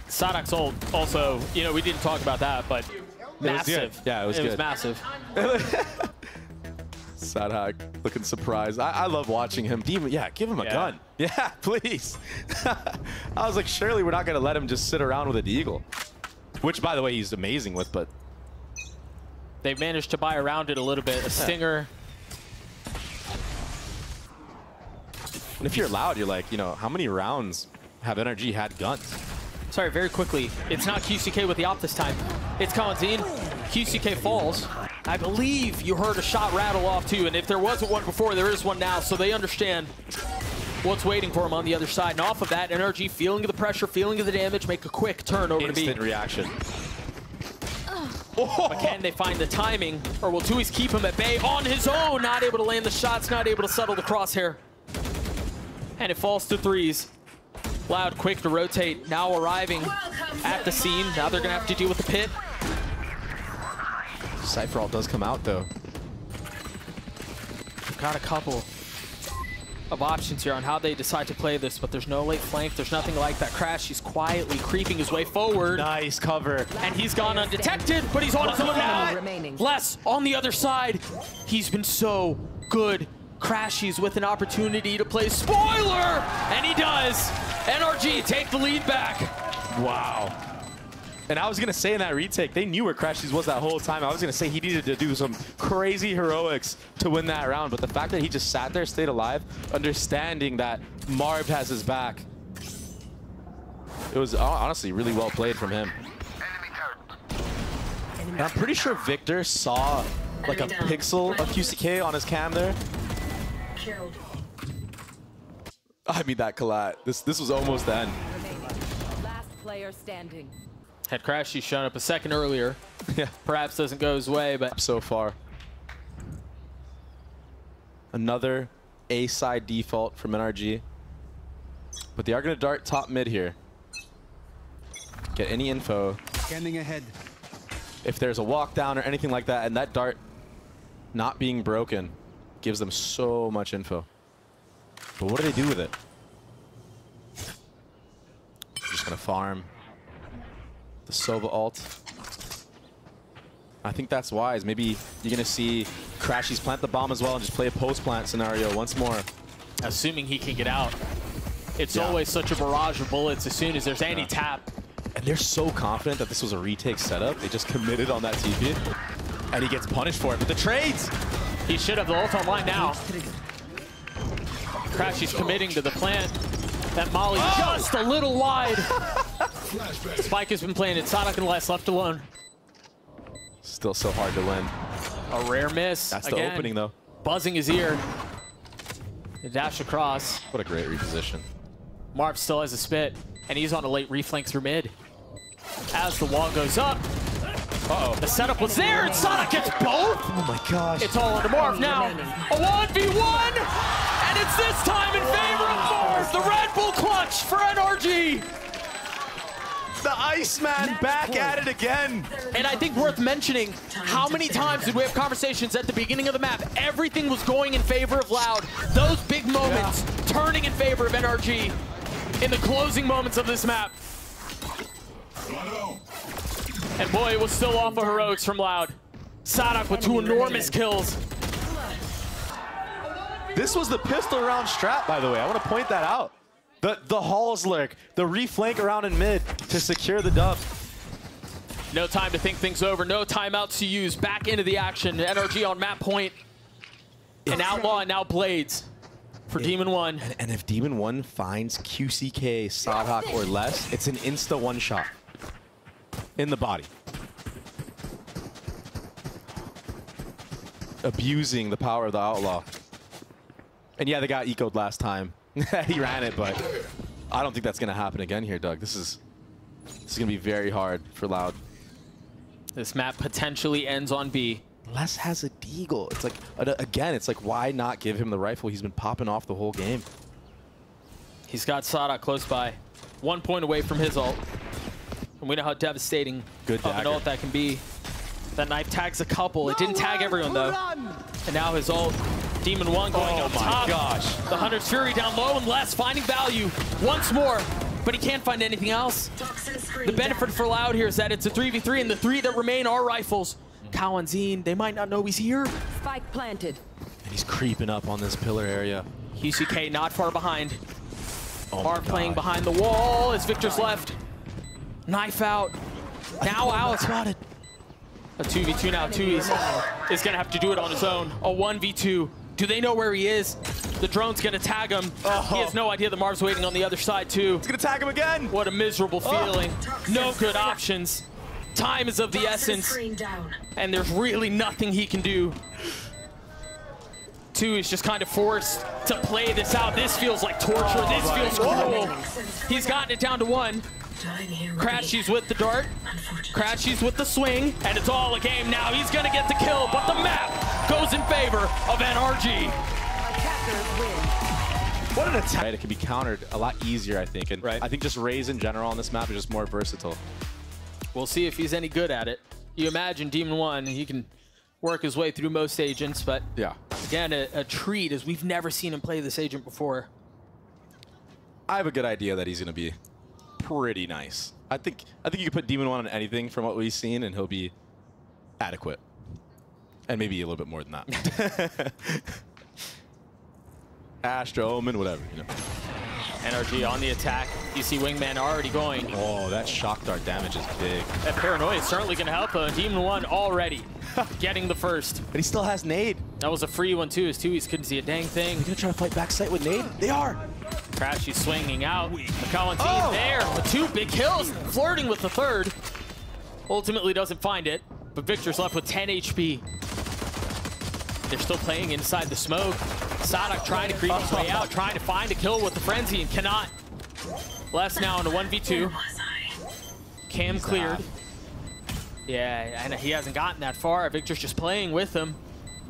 Sadak's ult also, you know, we didn't talk about that, but massive. Yeah, it was good. It was massive. Sadhak looking surprised. I love watching him. Demon, yeah, give him a gun. Yeah, please. I was like, surely we're not going to let him just sit around with a deagle. Which, by the way, he's amazing with, but... They've managed to buy around it a little bit. A stinger. And if you're Loud, you're like, you know, how many rounds have NRG had guns? Sorry, very quickly. It's not QCK with the op this time. It's Kawanzin. QCK falls. I believe you heard a shot rattle off too, and if there wasn't one before, there is one now, so they understand what's waiting for him on the other side. And off of that, NRG feeling of the pressure, feeling of the damage, make a quick turn over to B. Instant reaction. But can they find the timing, or will Tui's keep him at bay on his own? Not able to land the shots, not able to settle the crosshair. And it falls to threes. Loud quick to rotate, now arriving at the scene. Now they're gonna have to deal with the pit. Cypher ult does come out though. Got a couple of options here on how they decide to play this, but there's no late flank, there's nothing like that. Crash, he's quietly creeping his way forward. Nice cover. And he's gone undetected, but he's on his own now. Les on the other side. He's been so good. Crashies with an opportunity to play spoiler, and he does. NRG take the lead back. Wow. And I was going to say in that retake, they knew where Crashies was that whole time. I was going to say he needed to do some crazy heroics to win that round, but the fact that he just sat there, stayed alive, understanding that Marv has his back, it was honestly really well played from him. And I'm pretty sure Victor saw like a pixel of QCK on his cam there. I mean, that collat. This was almost the end. Last player standing. Had Crashy shown up a second earlier. Yeah. Perhaps doesn't go his way, but so far. Another A-side default from NRG. But they are going to dart top mid here. Get any info. Scanning ahead. If there's a walk down or anything like that, and that dart not being broken gives them so much info. But what do they do with it? Just going to farm the Sova ult. I think that's wise. Maybe you're going to see Crashies plant the bomb as well and just play a post-plant scenario once more. assuming he can get out. It's always such a barrage of bullets as soon as there's any tap. And they're so confident that this was a retake setup. They just committed on that TP. And he gets punished for it. But the trades! He should have the ult online now. Crashy's committing to the plant. That Molly just a little wide. Spike has been playing it. Sadak and Les left alone. Still so hard to win. A rare miss. That's the opening, though. Buzzing his ear. The dash across. What a great reposition. Marv still has a spit, and he's on a late reflank through mid. As the wall goes up. Uh-oh. The setup was there, and Sadak gets both! Oh my gosh. It's all under Marv now. A 1v1! And it's this time in favor of Marv! The Red Bull clutch for NRG! The Iceman back at it again! And I think worth mentioning, how many times did we have conversations at the beginning of the map? Everything was going in favor of Loud. Those big moments turning in favor of NRG in the closing moments of this map. And boy, it was still off of heroics from Loud. Sadak with 2 enormous kills. This was the pistol round strat, by the way. I want to point that out. The Halls lurk, the reflank around in mid to secure the dub. No time to think things over, no timeouts to use. Back into the action. NRG on map point. And Outlaw and now Blades for Demon 1. And if Demon 1 finds QCK, Sadak, or less, it's an insta one-shot in the body. Abusing the power of the Outlaw. And yeah, they got ecoed last time. He ran it, but I don't think that's going to happen again here, Doug. This is going to be very hard for Loud. This map potentially ends on B. Les has a deagle. It's like, again, it's like, why not give him the rifle? He's been popping off the whole game. He's got Sadak close by. 1 point away from his ult. And we know how devastating of an ult that can be. That knife tags a couple. It didn't tag everyone, though. And now his ult. Demon 1 going up top. Oh my gosh. The Hunter's Fury down low and Les finding value once more. But he can't find anything else. The benefit for Loud here is that it's a 3v3 and the 3 that remain are rifles. Kawanzin, they might not know he's here. Spike planted. And he's creeping up on this pillar area. UCK not far behind. Oh Marv playing behind the wall as Victor's left. Knife out. Now Alex spotted. A 2v2 now. Tui's is going to have to do it on his own. A 1v2. Do they know where he is? The drone's going to tag him. He has no idea the Marv's waiting on the other side, too. He's going to tag him again. What a miserable feeling. No good options. Time is of the essence. And there's really nothing he can do. Tui's just kind of forced to play this out. This feels like torture. This feels cruel. He's gotten it down to 1. Crashies with the dart. Crashies with the swing. And it's all a game now. He's going to get the kill, but the map goes in favor of NRG. What an attack. Right, it can be countered a lot easier, I think. And I think just Raze in general on this map is just more versatile. We'll see if he's any good at it. You imagine Demon 1, he can work his way through most agents, but yeah, again, a treat, as we've never seen him play this agent before. I have a good idea that he's going to be pretty nice. I think you could put Demon 1 on anything from what we've seen, and he'll be adequate. And maybe a little bit more than that. Astra, Omen, whatever, you know. NRG on the attack. You see Wingman already going. Oh, that shock dart damage is big. That paranoia is certainly going to help. Demon 1 already getting the first. But he still has nade. That was a free one, too, as Tui's couldn't see a dang thing. They're going to try to fight backside with nade? They are. Crashy swinging out. McCowan there with 2 big kills, flirting with the 3rd. Ultimately doesn't find it, but Victor's left with 10 HP. They're still playing inside the smoke. Sadak trying to creep his way out, trying to find a kill with the Frenzy, and cannot. Les now in a 1v2. Cam cleared. Yeah, and he hasn't gotten that far. Victor's just playing with him,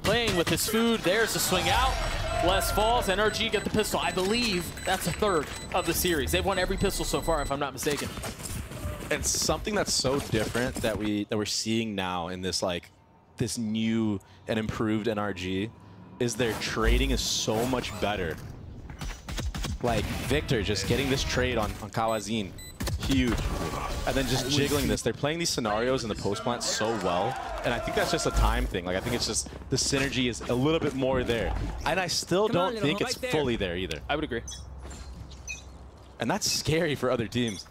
playing with his food. There's the swing out. Les falls. NRG get the pistol. I believe that's the 3rd of the series. They've won every pistol so far, if I'm not mistaken. And something that's so different that we're seeing now in this this new and improved NRG is their trading is so much better. Like Victor just getting this trade on Kawazin, huge. And then just jiggling this. They're playing these scenarios in the post plant so well. And I think that's just a time thing. Like I think it's just the synergy is a little bit more there. And I still don't think it's fully there either. I would agree. And that's scary for other teams.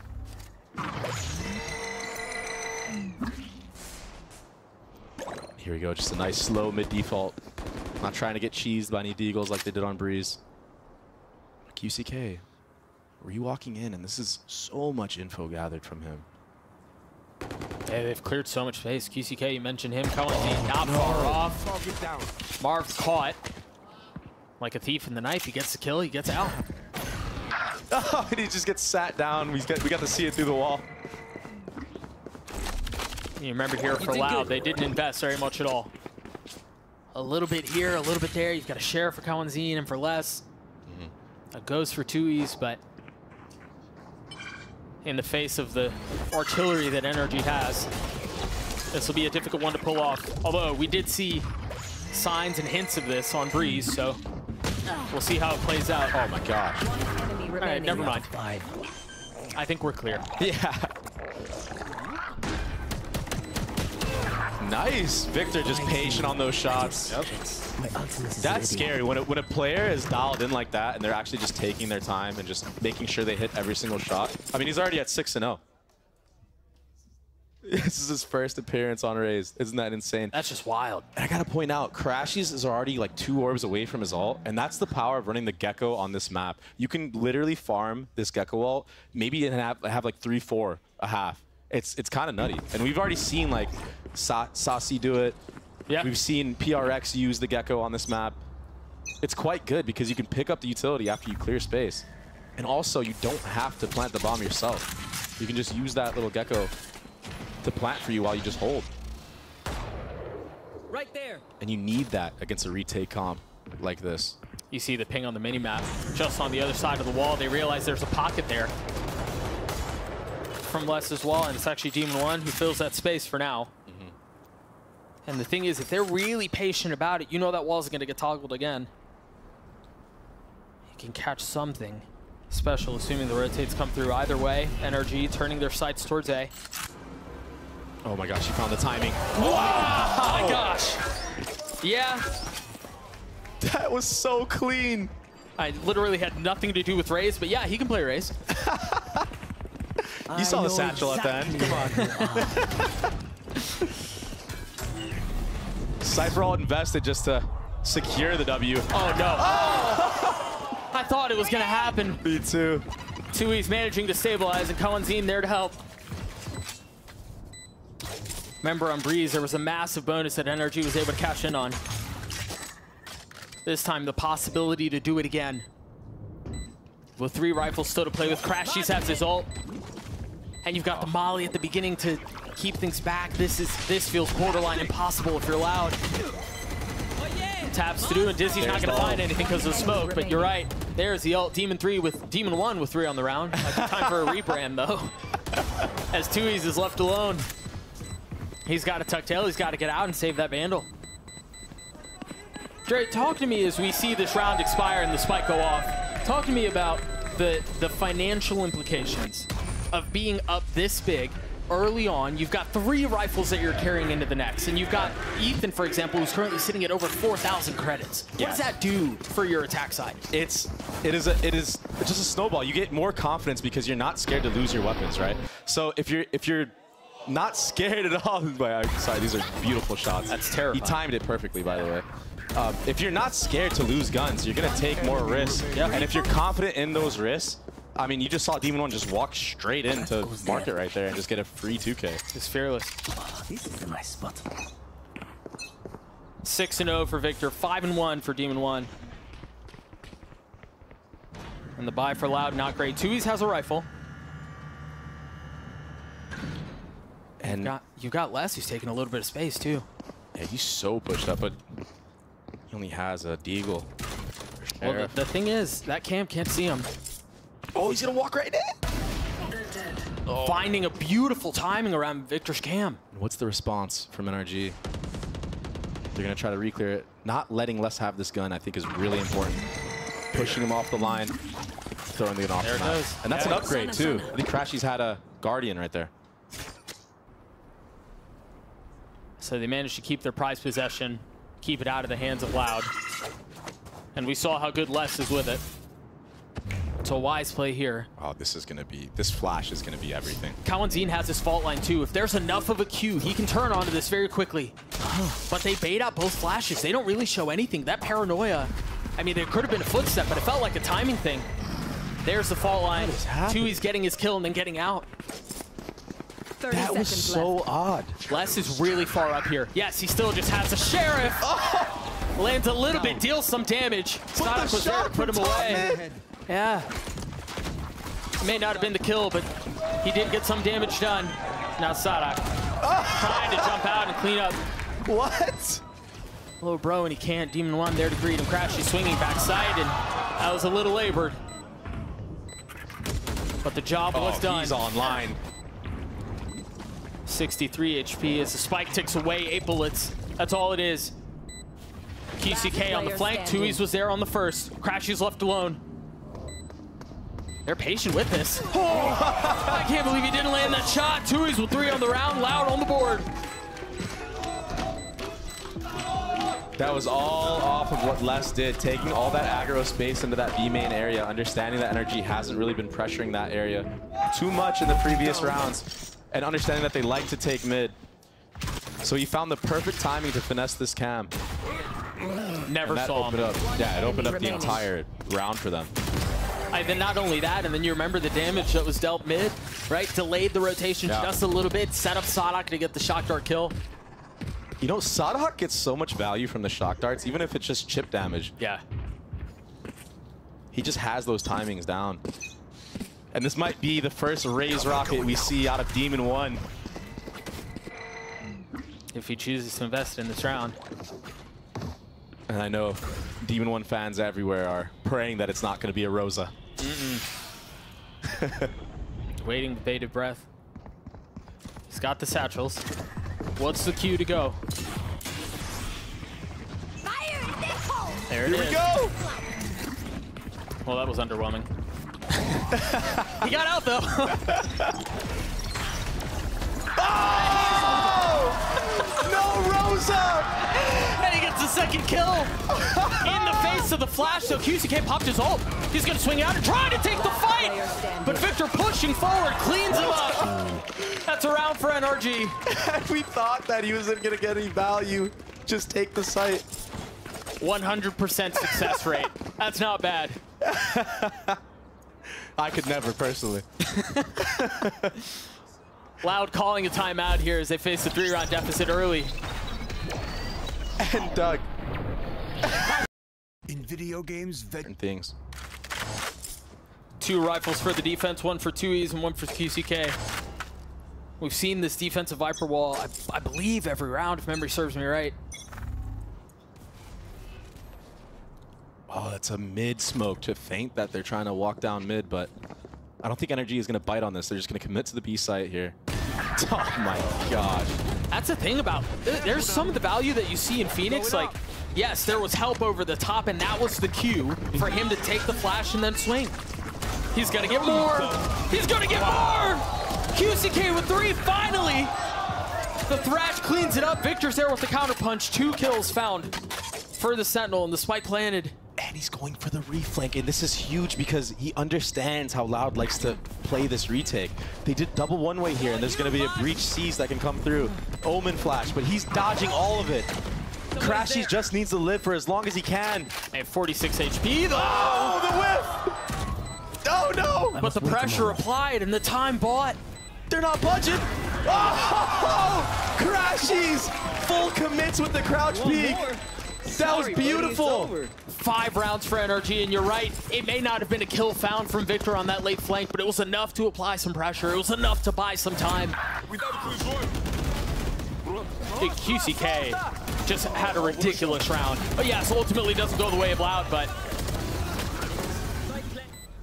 Here we go, just a nice slow mid default. Not trying to get cheesed by any deagles like they did on Breeze. QCK, were you walking in? And this is so much info gathered from him. Hey, they've cleared so much space. QCK, you mentioned him coming in, not far off. Marv caught. Like a thief in the knife, he gets the kill, he gets out. Oh, and he just gets sat down. We got to see it through the wall. You remember here for Loud, they didn't invest very much at all. A little bit here, a little bit there. You've got a share for Kawanzine and for Les. A goes for Tui's, but in the face of the artillery that NRG has, this will be a difficult one to pull off. Although we did see signs and hints of this on Breeze, so we'll see how it plays out. Oh my gosh. All right, never mind. I think we're clear. Yeah. Nice. Victor just patient on those shots. Yep. That's scary. When a player is dialed in like that and they're actually just taking their time and just making sure they hit every single shot. I mean, he's already at 6-0. This is his first appearance on Raze. Isn't that insane? That's just wild. And I gotta point out, Crashies is already like 2 orbs away from his ult, and that's the power of running the Gecko on this map. You can literally farm this Gecko ult, maybe have like 3-4 a half. It's kind of nutty. And we've already seen like Saucy do it. Yeah. We've seen PRX use the Gecko on this map. It's quite good because you can pick up the utility after you clear space. And also, you don't have to plant the bomb yourself. You can just use that little Gecko to plant for you while you just hold. Right there. And you need that against a retake comp like this. You see the ping on the mini-map. Just on the other side of the wall, they realize there's a pocket there from Les as well, and it's actually Demon 1 who fills that space for now. And the thing is, if they're really patient about it, you know that wall's going to get toggled again. You can catch something special, assuming the rotates come through either way. NRG turning their sights towards A. Oh my gosh, he found the timing. Wow! Oh my gosh. Yeah. That was so clean. I literally had nothing to do with Raze, but yeah, he can play Raze. You saw the satchel at the end. Come on. Cypher all invested just to secure the W. Oh, no. Oh! I thought it was going to happen. Me too. Tui's managing to stabilize, and Kawanzin there to help. Remember, on Breeze, there was a massive bonus that NRG was able to cash in on. This time, the possibility to do it again. With 3 rifles still to play with, Crashies has his ult. And you've got the Molly at the beginning to keep things back. This feels borderline impossible if you're loud. Taps to do, and Dizzy's not going to find anything because of the smoke, but you're right. There's the ult. Demon 1 with 3 on the round. Time for a rebrand, though. As Tui's is left alone. He's got to tuck tail. He's got to get out and save that Vandal. Dre, talk to me as we see this round expire and the spike go off. Talk to me about the financial implications of being up this big early on. You've got 3 rifles that you're carrying into the next, and you've got Ethan, for example, who's currently sitting at over 4,000 credits. What does that do for your attack side? It is just a snowball. You get more confidence because you're not scared to lose your weapons, right? So if you're not scared at all, sorry, these are beautiful shots. That's terrifying. He timed it perfectly, by the way. If you're not scared to lose guns, you're gonna take more risks. Yep. And if you're confident in those risks, I mean, you just saw Demon 1 just walk straight into market right there and just get a free 2K. It's fearless. This is a nice spot. 6-0 for Victor, 5-1 for Demon 1. And the buy for Loud, not great. Tui's has a rifle. And you've got Les, who's taking a little bit of space, too. Yeah, he's so pushed up, but he only has a deagle. Well, the thing is, that Cam can't see him. Oh, he's gonna walk right in. Oh. Finding a beautiful timing around Victor's Cam. What's the response from NRG? They're gonna try to re-clear it. Not letting Les have this gun, I think, is really important. Pushing him off the line, throwing the gun off the map. And that's an upgrade, too. I think Crashy's had a Guardian right there. So they managed to keep their prized possession, keep it out of the hands of Loud. And we saw how good Les is with it. It's a wise play here. Oh, this flash is gonna be everything. Kawanzin has his fault line too. If there's enough of a queue, he can turn onto this very quickly. But they bait out both flashes. They don't really show anything. That paranoia, I mean, there could have been a footstep, but it felt like a timing thing. There's the fault line. Tui's getting his kill and then getting out. That was so odd. Les is really far up here. Yes, he still just has a Sheriff. Oh! Lands a little bit, deals some damage. Sonic was there to put him away. Yeah. It may not have been the kill, but he did get some damage done. Now Sadak trying to jump out and clean up. What? Hello, bro, and he can't. Demon 1 there to greet him. Crash, he's swinging backside, and that was a little labored. But the job was done. He's online. 63 HP as the spike ticks away. 8 bullets. That's all it is. QCK on the flank. Tui's was there on the first. Crashy's left alone. They're patient with this. Oh, I can't believe he didn't land that shot. Tui's with 3 on the round. Loud on the board. That was all off of what Les did, taking all that aggro space into that B main area, understanding that NRG hasn't really been pressuring that area too much in the previous rounds, and understanding that they like to take mid. So he found the perfect timing to finesse this cam. Never saw him. It opened up the entire round for them. Then not only that, and then you remember the damage that was dealt mid, right? Delayed the rotation just a little bit, set up Sadak to get the shock dart kill. You know, Sadak gets so much value from the shock darts, even if it's just chip damage. Yeah. He just has those timings down. And this might be the first raise rocket we see out of Demon 1. If he chooses to invest in this round. And I know Demon 1 fans everywhere are praying that it's not going to be a Rosa. Waiting with bated breath. He's got the satchels. What's the cue to go? There it is. Here we go! Well, that was underwhelming. He got out, though. Oh! No Rosa! And he gets the second kill. In the face of the flash, so QCK popped his ult. He's going to swing out and try to take the fight. But Victor pushing forward, cleans him up. That's a round for NRG. We thought that he wasn't going to get any value. Just take the site. 100% success rate. That's not bad. I could never, personally. Loud calling a timeout here as they face a 3-round deficit early. And Doug. In video games, Things. 2 rifles for the defense, 1 for 2Es and 1 for QCK. We've seen this defensive Viper wall, I believe, every round, if memory serves me right. Oh, that's a mid smoke to feint that they're trying to walk down mid, but I don't think NRG is going to bite on this. They're just going to commit to the B site here. Oh my gosh. That's the thing about, there's some of the value that you see in Phoenix. Like, yes, there was help over the top, and that was the cue for him to take the flash and then swing. He's going to get more. He's going to get more. QCK with 3, finally. The Thrash cleans it up. Victor's there with the counter punch. 2 kills found for the Sentinel, and the spike planted. And he's going for the reflank, and this is huge because he understands how Loud likes to play this retake. They did double one-way here, and there's going to be a breach C's that can come through. Omen flash, but he's dodging all of it. Crashies just needs to live for as long as he can. And 46 HP, though. Oh, the whiff! Oh, no! But the pressure applied, and the time bought. They're not budging. Oh! Crashies! Full commits with the crouch peek. That was beautiful. 5 rounds for NRG, and you're right. It may not have been a kill found from Victor on that late flank, but it was enough to apply some pressure. It was enough to buy some time. Big QCK just had a ridiculous round. But yes, ultimately doesn't go the way of Loud, but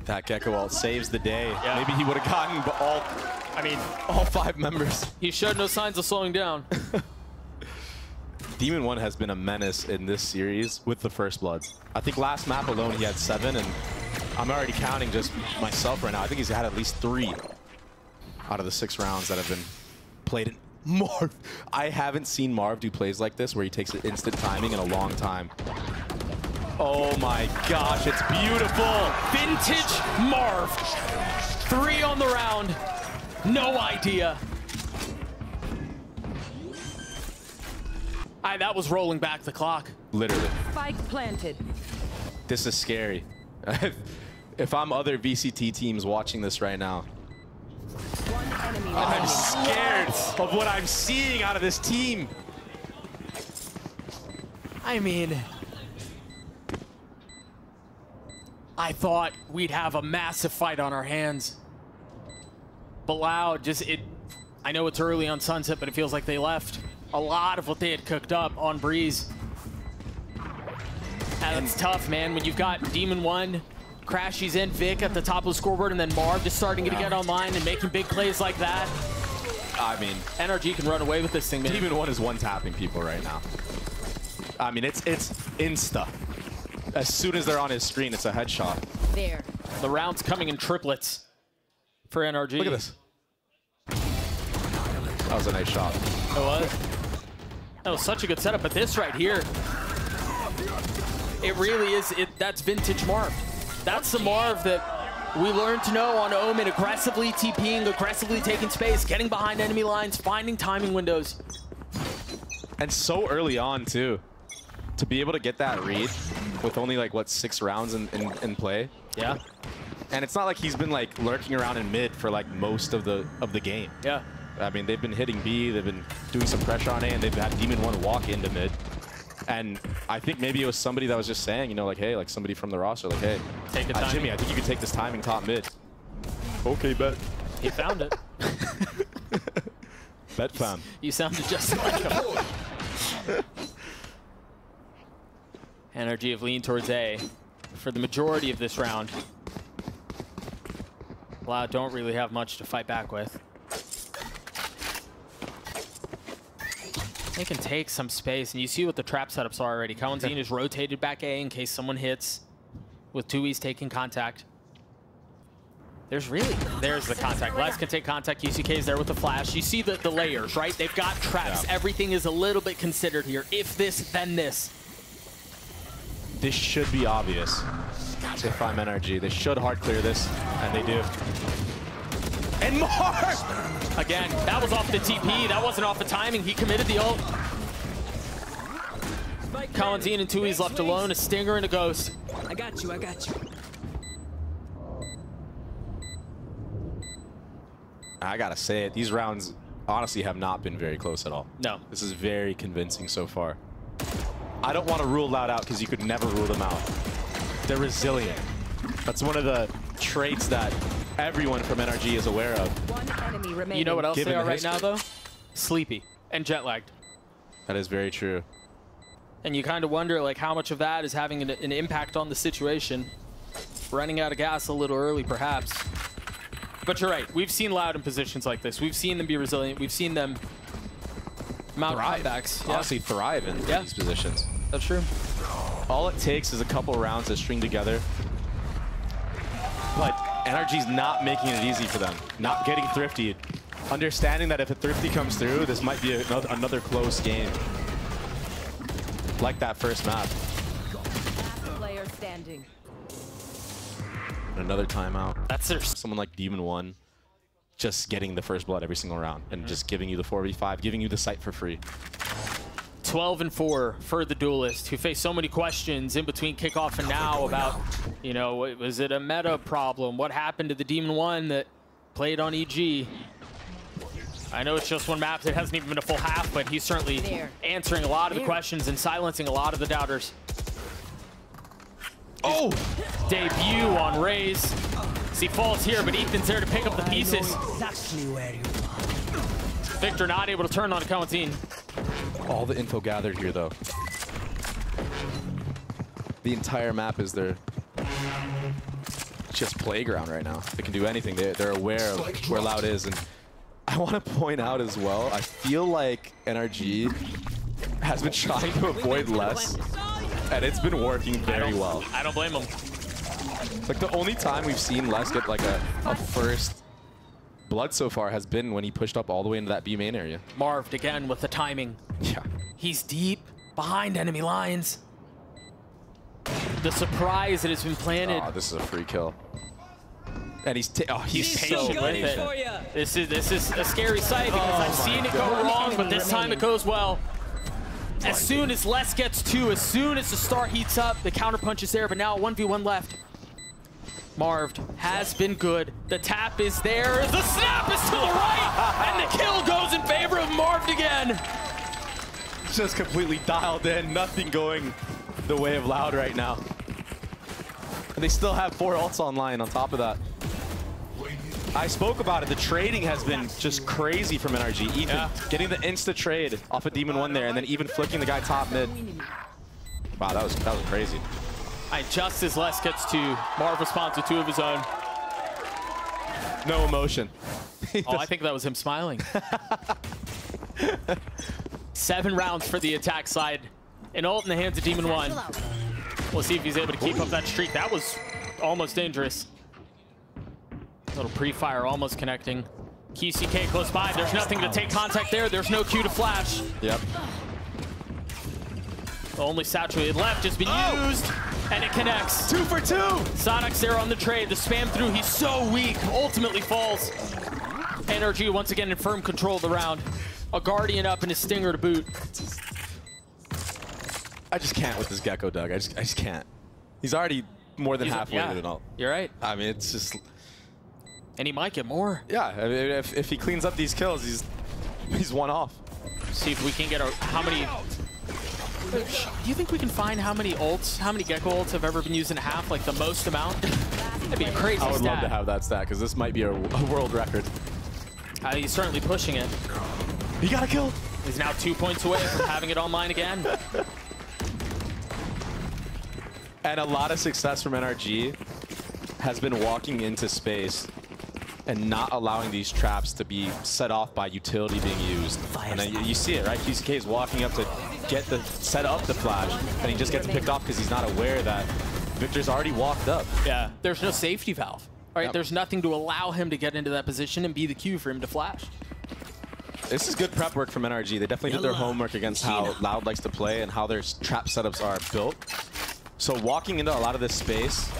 That Gecko ult saves the day. Yeah. Maybe he would have gotten all 5 members. he showed no signs of slowing down. Demon 1 has been a menace in this series with the First Bloods. I think last map alone he had 7, and I'm already counting just myself right now. I think he's had at least 3 out of the 6 rounds that have been played in Marv. I haven't seen Marv do plays like this where he takes instant timing in a long time. Oh my gosh, it's beautiful. Vintage Marv. 3 on the round. No idea. That was rolling back the clock. Literally. Spike planted. This is scary. If I'm other VCT teams watching this right now, One enemy I'm remaining. scared of what I'm seeing out of this team. I mean, I thought we'd have a massive fight on our hands. But Loud, I know it's early on Sunset, but it feels like they left a lot of what they had cooked up on Breeze. And it's tough, man, when you've got Demon 1, Crashies in, Vic at the top of the scoreboard, and then Marv just starting to get online and making big plays like that. I mean, NRG can run away with this thing, man. Demon 1 is one-tapping people right now. I mean, it's insta. As soon as they're on his screen, it's a headshot. There. The round's coming in triplets for NRG. Look at this. That was a nice shot. It was. That was such a good setup, but this right here, it really is, that's vintage Marv. That's the Marv that we learned to know on Omen, aggressively TPing, aggressively taking space, getting behind enemy lines, finding timing windows. And so early on, too. To be able to get that read with only, like, what, 6 rounds in play? Yeah. And it's not like he's been, like, lurking around in mid for, like, most of the game. Yeah. I mean, they've been hitting B, they've been doing some pressure on A, and they've had Demon 1 walk into mid. And I think maybe it was somebody that was just saying, you know, like, hey, like somebody from the roster, like, hey, Take the timing. Jimmy, I think you can take this timing top mid. Okay, bet. He found it. Bet fam. You sounded just like him. NRG have leaned towards A for the majority of this round. Loud don't really have much to fight back with. They can take some space, and you see what the trap setups are already. Kawanzine is rotated back A in case someone hits, with 2Es taking contact. There's the contact. Les can take contact. QCK is there with the flash. You see the layers, right? They've got traps. Yeah. Everything is a little bit considered here. If this, then this. This should be obvious. If I'm NRG, they should hard clear this, and they do. And Marv! Again, that was off the TP. That wasn't off the timing. He committed the ult. Kalantine and Tui's left alone, a Stinger and a Ghost. I got you, I got you. I gotta say it, these rounds honestly have not been very close at all. No. This is very convincing so far. I don't want to rule Loud out because you could never rule them out. They're resilient. That's one of the traits that everyone from NRG is aware of. One enemy remaining. You know what else Given they are the right now, history. though? Sleepy and jet lagged. That is very true. And you kind of wonder, like, how much of that is having an impact on the situation. Running out of gas a little early, perhaps. But you're right. We've seen Loud in positions like this. We've seen them be resilient. We've seen them mount comebacks. Yeah. Honestly, thrive in these positions. That's true. All it takes is a couple rounds to string together. But NRG's not making it easy for them. Not getting thrifty. Understanding that if a thrifty comes through, this might be another close game. Like that first map. Last player standing. Another timeout. That's their... Someone like Demon 1 just getting the first blood every single round and just giving you the 4v5, giving you the site for free. 12-4 for the Duelist, who faced so many questions in between kickoff and now about, you know, was it a meta problem? What happened to the Demon 1 that played on EG? I know it's just one map, it hasn't even been a full half, but he's certainly answering a lot of the questions and silencing a lot of the doubters. Oh! Debut on Raze. He falls here, but Ethan's there to pick up the pieces. Exactly where you are. Victor not able to turn on Kalantine. All the info gathered here, though. The entire map is their just playground right now. They can do anything. They're aware of where Loud is. And I want to point out as well, I feel like NRG has been trying to avoid less, and it's been working very well. I don't blame him. Like, the only time we've seen Les get like a first blood so far has been when he pushed up all the way into that B main area. Marved again with the timing. Yeah. He's deep behind enemy lines. The surprise that has been planted. Oh, this is a free kill. And he's patient so with patient. it. This is a scary sight because I've seen it go wrong, but this time it goes well. As soon as Les gets two, as soon as the start heats up, the counterpunch is there, but now 1v1 left. Marved has been good. The tap is there. The snap is to the right, and the kill goes in favor of Marved again. Just completely dialed in. Nothing going the way of Loud right now. And they still have 4 ults online on top of that. I spoke about it. The trading has been just crazy from NRG. Ethan getting the insta trade off of Demon 1 there, and then even flicking the guy top mid. Wow, that was crazy. Just as Les gets to, Marv responds with 2 of his own. No emotion. Oh, I think that was him smiling. 7 rounds for the attack side. An ult in the hands of Demon 1. We'll see if he's able to keep up that streak. That was almost dangerous. Little pre-fire almost connecting. QCK close by. There's nothing to take contact there. There's no Q to flash. Yep. The only saturated left has been used, and it connects. 2 for 2! Sonic's there on the trade. The spam through, he's so weak. Ultimately falls. NRG once again in firm control of the round. A Guardian up and a Stinger to boot. I just can't with this Gecko, Doug. I just can't. He's already more than halfway with an ult. You're right. I mean, it's just... And he might get more. Yeah, I mean, if he cleans up these kills, he's one off. See if we can get how many... Do you think we can find how many ults, how many Gecko ults have ever been used in a half, like the most amount? That'd be a crazy stat. I would love to have that stat, because this might be a world record. He's certainly pushing it. He got a kill. He's now 2 points away from having it online again. And a lot of success from NRG has been walking into space and not allowing these traps to be set off by utility being used. And then you see it, right? QCK is walking up to set up the flash, and he just gets picked off because he's not aware that Victor's already walked up. Yeah, there's no safety valve. All right, Yep. There's nothing to allow him to get into that position and be the cue for him to flash. This is good prep work from NRG. They definitely did their homework against how Loud likes to play and how their trap setups are built. So walking into a lot of this space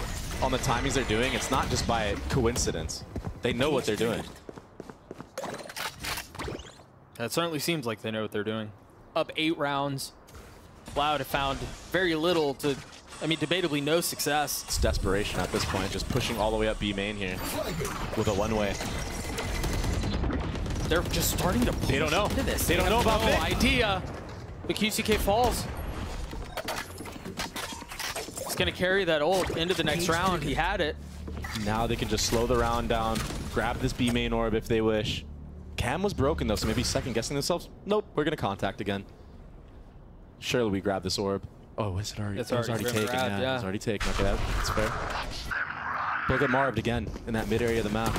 on the timings they're doing, it's not just by coincidence. They know what they're doing. That certainly seems like they know what they're doing. Up 8 rounds. Loud have found very little to, I mean, debatably no success. It's desperation at this point, just pushing all the way up B main here with a one-way. They're just starting to push They don't know. into this. They don't know about no Vic. idea. But QCK falls. He's going to carry that ult into the next round. He had it. Now they can just slow the round down, grab this B main orb if they wish. Cam was broken though, so maybe second guessing themselves. Nope, we're gonna contact again. Surely we grab this orb. Oh, is it already? It's it was already been taken. grabbed, Yeah, it's already taken. Okay, that's fair. Look at Marved again in that mid area of the map.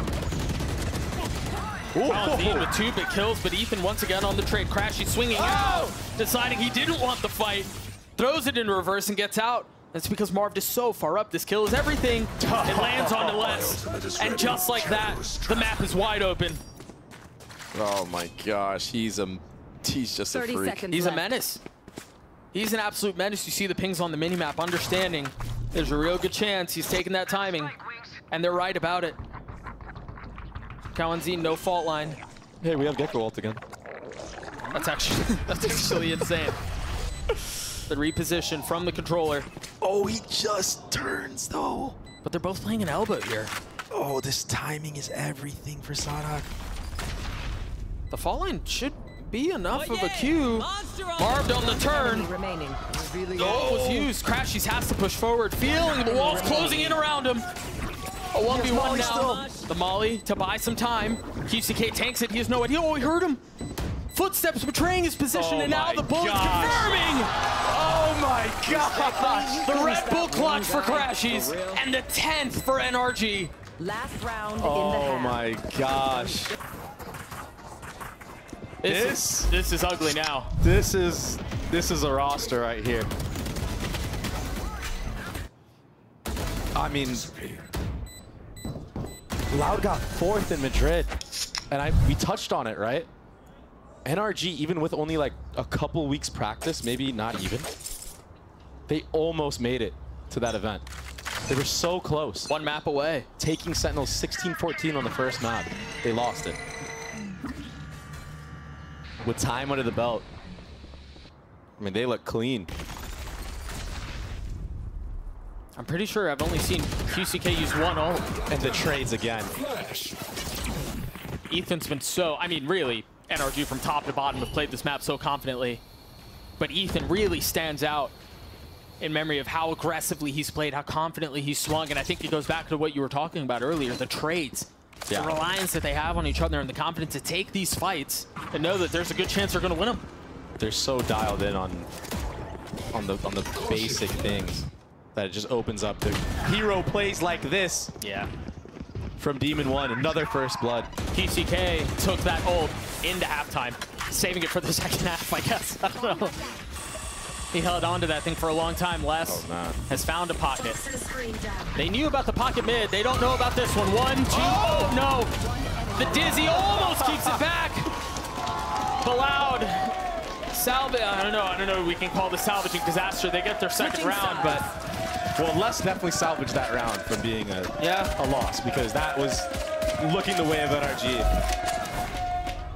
Valorant with 2 big kills, but Ethan once again on the trade. Crash, he's swinging out, deciding he didn't want the fight. Throws it in reverse and gets out. That's because Marv is so far up. This kill is everything. It lands on the less. And just like that, the map is wide open. Oh my gosh, he's just a 30 freak. seconds He's left. a menace. He's an absolute menace. You see the pings on the minimap, understanding there's a real good chance he's taking that timing. And they're right about it. Kawanzine, no fault line. Hey, we have Gecko ult again. That's actually insane. The reposition from the controller. Oh, he just turns though. But they're both playing an elbow here. Oh, this timing is everything for Sadak. The fall line should be enough of a cue. Marved on the turn. Enemy remaining. Goal was used. Crashies has to push forward, feeling the walls closing in around him. A 1v1 now. The Molly to buy some time. QCK tanks it. He has no idea. Oh, he heard him. Footsteps betraying his position, and now the bullet's confirming. Oh my gosh! The Red Bull clutch for Crashies, and the 10th for NRG. Last round in the Oh half. my gosh! This is ugly now. This is a roster right here. I mean, Loud got 4th in Madrid, and we touched on it, right? NRG, even with only like a couple weeks practice, maybe not even, they almost made it to that event. They were so close. 1 map away. Taking Sentinels 16-14 on the first map. They lost it. With time under the belt. I mean, they look clean. I'm pretty sure I've only seen QCK use 1 ult. And the trades again. Ethan's been so, I mean, really, NRG from top to bottom have played this map so confidently. But Ethan really stands out in memory of how aggressively he's played, how confidently he's swung. And I think it goes back to what you were talking about earlier, the trades. Yeah. The reliance that they have on each other and the confidence to take these fights and know that there's a good chance they're going to win them. They're so dialed in on the basic things that it just opens up the hero plays like this. Yeah. From Demon 1, another first blood. QCK took that ult into halftime, saving it for the second half, I guess. I don't know. He held on to that thing for a long time. Les has found a pocket. They knew about the pocket mid. They don't know about this one. 1, 2, oh no! The Dizzy almost keeps it back. The Loud salvage. I don't know. We can call this salvaging disaster. They get their second round, but well, Les definitely salvaged that round from being a loss because that was looking the way of NRG.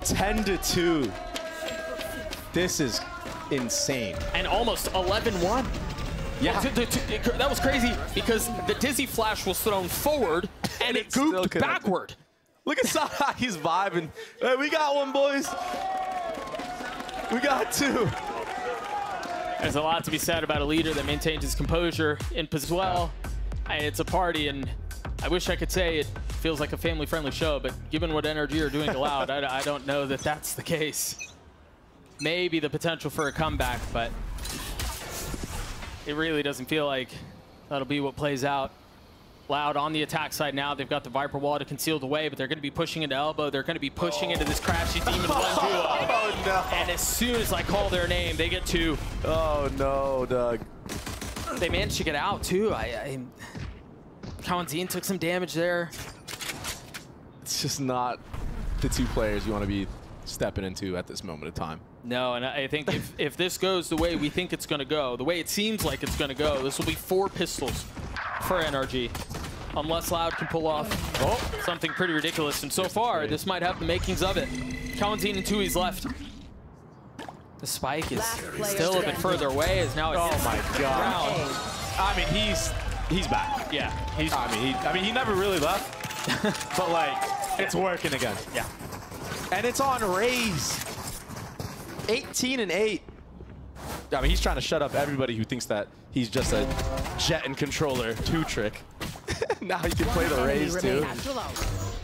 10-2. This is insane. And almost 11-1. Yeah. That was crazy because the Dizzy flash was thrown forward and it gooped backward. Look at Sadak, he's vibing. Hey, we got one, boys. We got 2. There's a lot to be said about a leader that maintains his composure in as well. It's a party, and I wish I could say it feels like a family-friendly show, but given what NRG are doing to Loud, I don't know that that's the case. Maybe the potential for a comeback, but it really doesn't feel like that'll be what plays out. Loud on the attack side now. They've got the Viper wall to conceal the way, but they're going to be pushing into elbow. They're going to be pushing into this Crashy Demon 1 duo. Oh, no. And as soon as I call their name, they get 2. Oh, no, Doug. They managed to get out, too. Kawanzine took some damage there. It's just not the 2 players you want to be stepping into at this moment of time. No, and I think if this goes the way we think it's going to go, the way it seems like it's going to go, this will be 4 pistols for NRG. Unless Loud can pull off something pretty ridiculous. And so far, this might have the makings of it. Kawanzine and Tui's left. The spike is Last player still a bit standing. further away. Is now. Oh my God. A. I mean, he's back. Yeah. He's. I mean, he never really left, but like, it's working again. Yeah. And it's on Raze. 18-8. I mean, he's trying to shut up everybody who thinks that he's just a jet and controller 2-trick. Now he can play the Raze too.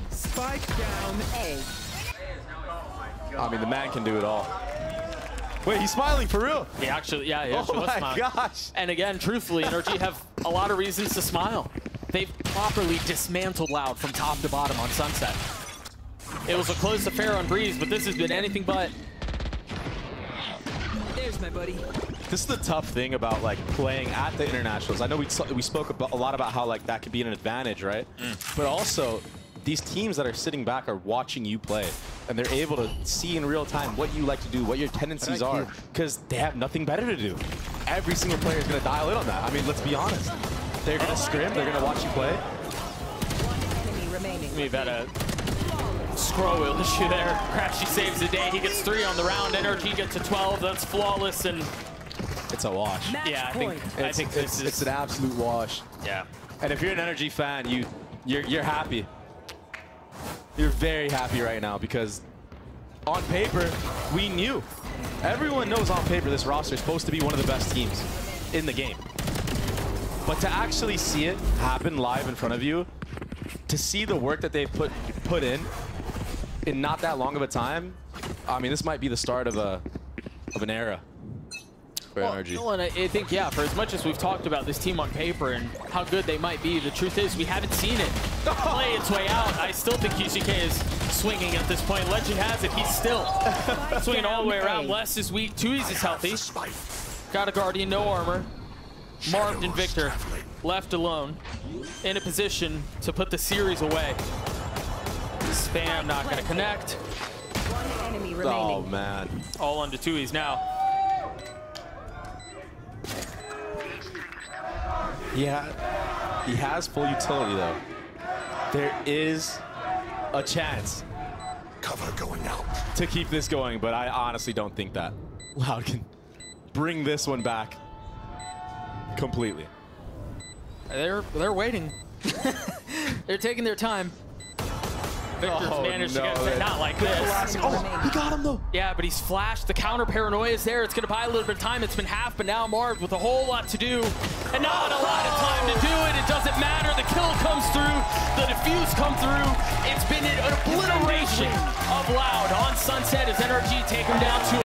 Spike down. A. I mean, the man can do it all. Wait, he's smiling for real? He actually was Oh my smiling. gosh. And again, truthfully, NRG have a lot of reasons to smile. They've properly dismantled Loud from top to bottom on Sunset. It was a close affair on Breeze, but this has been anything but. There's my buddy. This is the tough thing about like playing at the internationals. I know we spoke about, a lot about how like that could be an advantage, right? But also, these teams that are sitting back are watching you play, and they're able to see in real time what you like to do, what your tendencies are, because they have nothing better to do. Every single player is going to dial in on that. I mean, let's be honest. They're going to scrim, they're going to watch you play. One enemy remaining. We've had a scroll wheel issue there. Crashy saves the day. He gets 3 on the round. NRG gets to 12. That's flawless. And It's a wash. yeah, I think this is. It's an absolute wash. Yeah. And if you're an NRG fan, you're happy. You're very happy right now because on paper, we knew. Everyone knows on paper this roster is supposed to be one of the best teams in the game. But to actually see it happen live in front of you, to see the work that they've put in not that long of a time, I mean, this might be the start of an era for NRG. Well, and I think, yeah, for as much as we've talked about this team on paper and how good they might be, the truth is we haven't seen it play its way out. I still think UCK is swinging at this point. Legend has it, he's still swinging all the way around. Les is weak, Tui's is healthy. Got a Guardian, no armor. Marved and Victor left alone in a position to put the series away. Spam not going to connect. One enemy remaining. Oh, man. All onto Tui's now. Yeah, he has full utility, though. There is a chance Cover going out. to keep this going, but I honestly don't think that Loud can bring this one back completely. They're waiting. They're taking their time. Victor's managed to get it, not like this. Oh, he got him though. Yeah, but he's flashed. The counter paranoia is there. It's going to buy a little bit of time. It's been half, but now Marv with a whole lot to do. And not a lot of time to do it. It doesn't matter. The kill comes through. The defuse come through. It's been an obliteration of Loud on Sunset as NRG take him down to